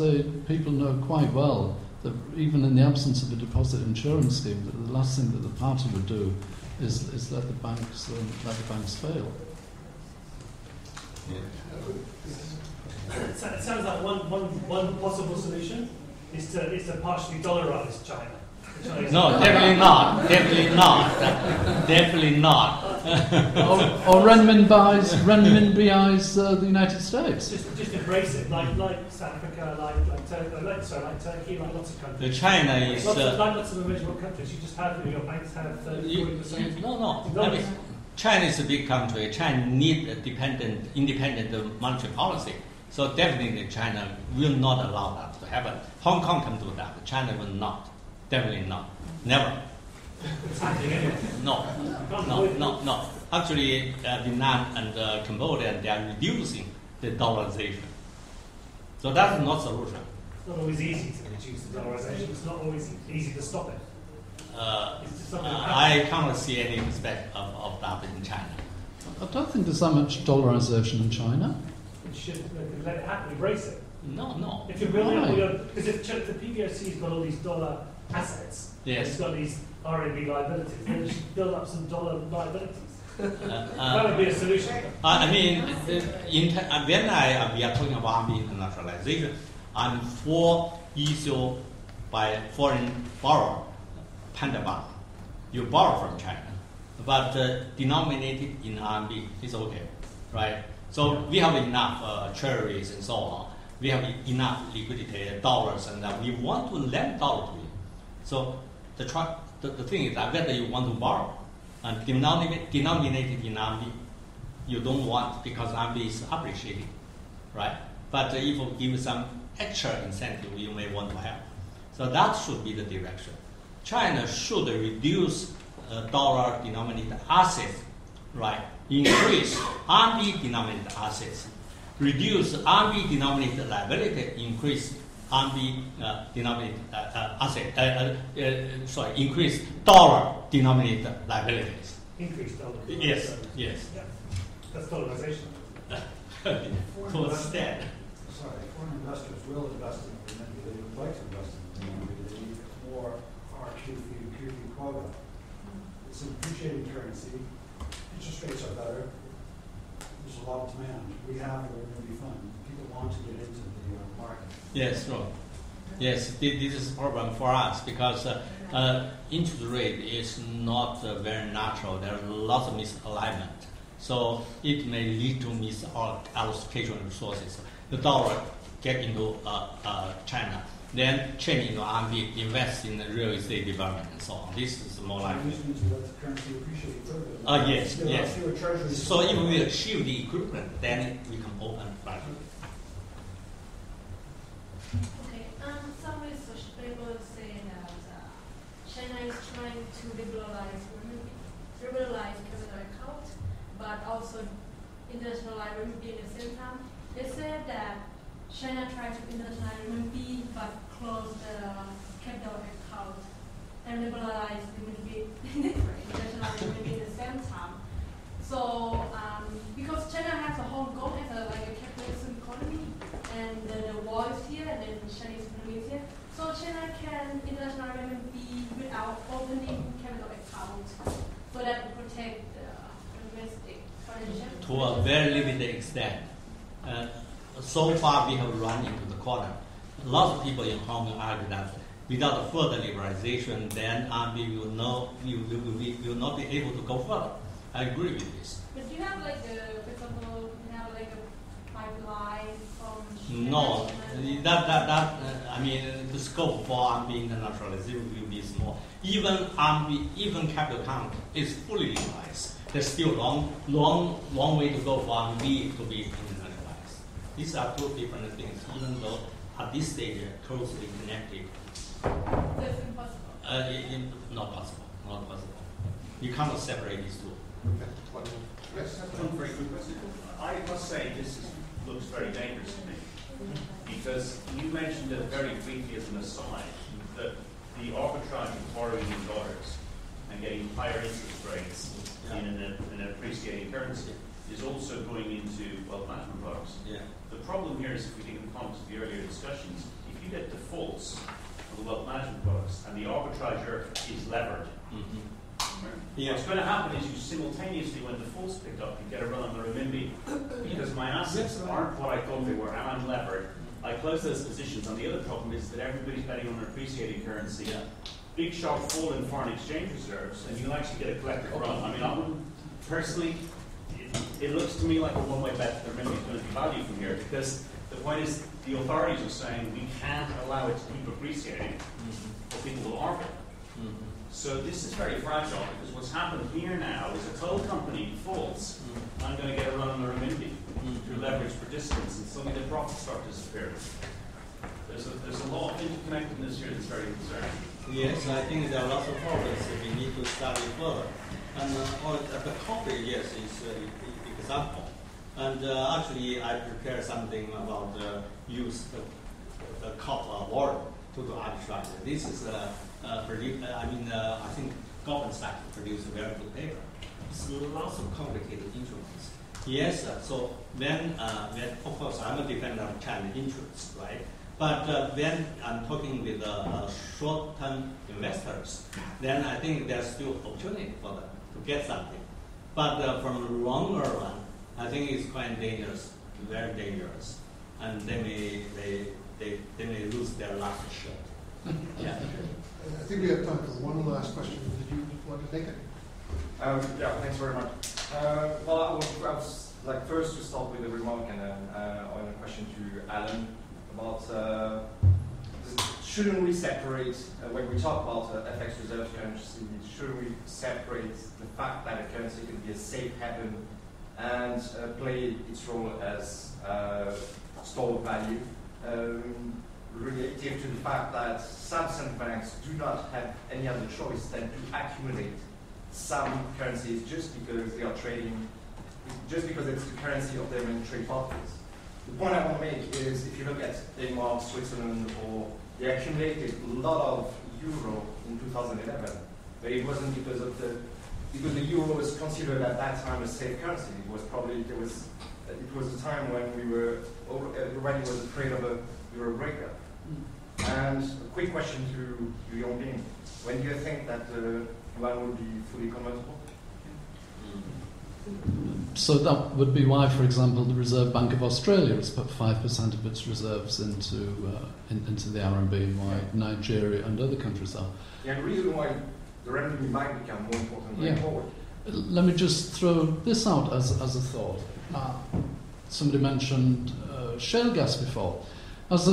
people know quite well that even in the absence of a deposit insurance scheme, that the last thing that the party would do is let the banks fail. It sounds like one possible solution is to partially dollarize China. No, definitely not. Definitely not. or renminbi's the United States. Just embrace it, like South Africa, like Turkey, like lots of countries. China is lots of original countries. You just have your banks have 40%. No. I mean, China is a big country. China needs a independent monetary policy. So definitely China will not allow that to happen. Hong Kong can do that. China will not. Definitely not. Never. It's happening anyway. No. Actually, Vietnam and Cambodia, they are reducing the dollarization. So that's not a solution. It's not always easy to reduce the dollarization. It's not always easy to stop it. I can't see any aspect of that in China. I don't think there's that much dollarization in China. You should let it happen, embrace it. No. If you're building up, because if the PBOC's got all these dollar assets, yes, it's got these RMB liabilities, then you should build up some dollar liabilities. That would be a solution. When we are talking about RMB internationalization, I'm for issue by foreign borrower, panda bond. You borrow from China, but denominated in RMB is okay, right? So we have enough treasuries and so on. We have enough liquidity, dollars, and we want to lend dollar to you. So the thing is that whether you want to borrow and denominated in RMB, you don't want because RMB is appreciating, right? But if you give some extra incentive, you may want to have. So that should be the direction. China should reduce dollar-denominated assets, right? Increase RMB-denominated assets. Reduce RMB-denominated liability, increase RMB-denominated increase dollar-denominated liabilities. Increase dollar. Yes, yes. Yeah. That's dollarization. To understand. Foreign investors will invest in renminbi. They would like to invest in renminbi. They need more QFI quota. It's an appreciating currency. Interest rates are better. There's a lot of demand. We have a renminbi fund. People want to get into the market. Yes, sure. Yes, this is a problem for us because interest rate is not very natural. There's lots of misalignment. So it may lead to misallocation of resources. The dollar get into China, then change into RMB, invest in the real estate development and so on. This is more likely. This means that the currency appreciate further. Yes, yes. So if we achieve the equivalent, then we can open flat. Okay, some research papers say that China is trying to liberalize capital account, but also internationalize renminbi at the same time. They said that China tried to internationalize renminbi but close the capital account and liberalize renminbi, internationalize renminbi at the same time. So because China has a Hong Kong as a capitalist economy, and the war is here, and then Chinese economy is here, so China can internationalize renminbi without opening capital account, so that to protect the domestic financial. To a very limited extent. So far, we have run into the corner. Lots of people in Hong Kong argue that without further liberalization, then RMB will not be able to go further. I agree with this. But do you have for example, you have a pipeline from China? No, the scope for RMB internationalization will be small. Even RMB, even capital account is fully liberalized. There's still long way to go for RMB to be internationalized. These are two different things, even though at this stage closely connected. That's impossible. Not possible. Not possible. You cannot separate these two. Yes. One very quick question. I must say this looks very dangerous to me because you mentioned it very briefly as an aside that the arbitrage of borrowing in dollars and getting higher interest rates in an appreciating currency is also going into wealth management products. Yeah. The problem here is, if we think in the context of the earlier discussions, if you get defaults of the wealth management products and the arbitrager is levered, what's going to happen is you simultaneously, when defaults picked up, you get a run on the renminbi because my assets aren't what I thought they were and I'm levered. I close those positions, and the other problem is that everybody's betting on an appreciating currency. Yeah. Big sharp fall in foreign exchange reserves, and you'll actually get a collective run. I mean, I wouldn't personally. It looks to me like a one-way bet that the renminbi is going to devalue from here, because the point is the authorities are saying we can't allow it to keep appreciating, or people will argue. So this is very fragile, because what's happened here now is a coal company defaults. I'm going to get a run on the renminbi through leveraged participants, and suddenly the profits start disappearing. There's a lot of interconnectedness here that's very concerning. Yes, I think there are lots of problems that we need to study further. And the coffee, yes, is an example. And actually, I prepared something about the use of the copper water to do arbitrage. This is I think Goldman Sachs produced a very good paper. It's lots of complicated instruments. Yes, so when of course I'm a defender of China interests, right? But when I'm talking with short-term investors, then I think there's still opportunity for them to get something. But from the longer run, I think it's quite dangerous, very dangerous, and they may lose their last shot. Yeah. I think we have time for one last question. Did you want to take it? Yeah, thanks very much. Well, I was like first to start with a remark and then on a question to Alan about shouldn't we separate when we talk about FX reserve currency? Shouldn't we separate the fact that a currency can be a safe haven and play its role as store of value, relative to the fact that some central banks do not have any other choice than to accumulate some currencies just because they are trading, just because it's the currency of their main trade partners. The point I want to make is if you look at Denmark, Switzerland, or they accumulated a lot of euro in 2011, but it wasn't because of because the euro was considered at that time a safe currency. It was probably it was a time when everybody was afraid of a euro breakup. And a quick question to Yongding: when do you think that yuan will be fully convertible? So that would be why, for example, the Reserve Bank of Australia has put 5% of its reserves into the RMB, and why Nigeria and other countries are. Yeah, the reason why the RMB might become more important going forward. Let me just throw this out as a thought. Somebody mentioned shale gas before. As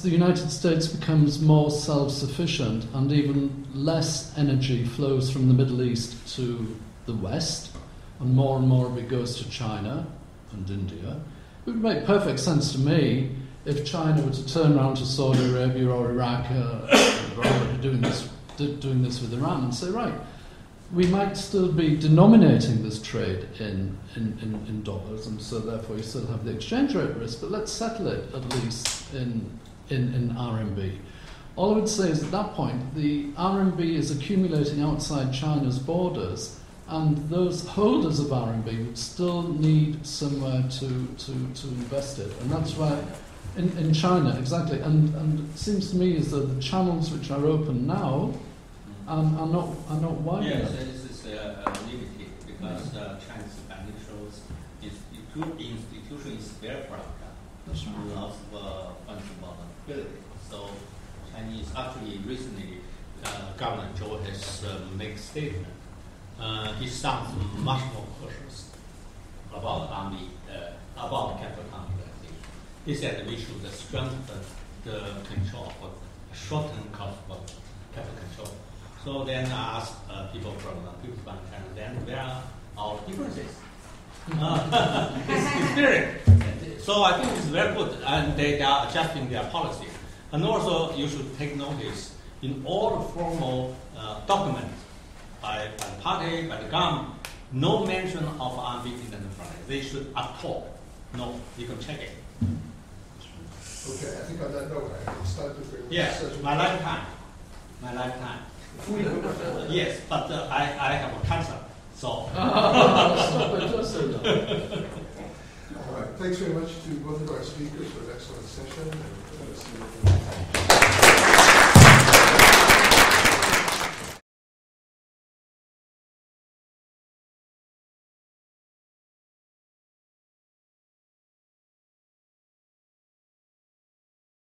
the United States becomes more self-sufficient and even less energy flows from the Middle East to the West, and more of it goes to China and India, it would make perfect sense to me if China were to turn around to Saudi Arabia or Iraq, they're already doing this with Iran, and say, right, we might still be denominating this trade in dollars, and so therefore you still have the exchange rate risk, but let's settle it at least in RMB. All I would say is at that point, the RMB is accumulating outside China's borders, and those holders of RMB would still need somewhere to invest it. And that's why in China, exactly. And it seems to me as though the channels which are open now are not wide enough. Yes, this is limited because Chinese financial institution is very fragile. That's right. Lots of fungible ability. So Chinese actually recently, Governor Zhou has made a statement. He sounds much more cautious about the capital capitalization. He said we should strengthen the control for short-term cost of capital control. So then I asked people from People's Bank of China, then where are our differences? His experience. So I think it's very good, and they are adjusting their policy. And also, you should take notice in all the formal documents by the party, by the government, no mention of RMB internationalization. They should at all. No, you can check it. Okay, I think on that note, I can start to bring Yes, my lifetime. Yes, but I have a cancer, so. Stop it, just say that. All right, thanks very much to both of our speakers for an excellent session. And, see you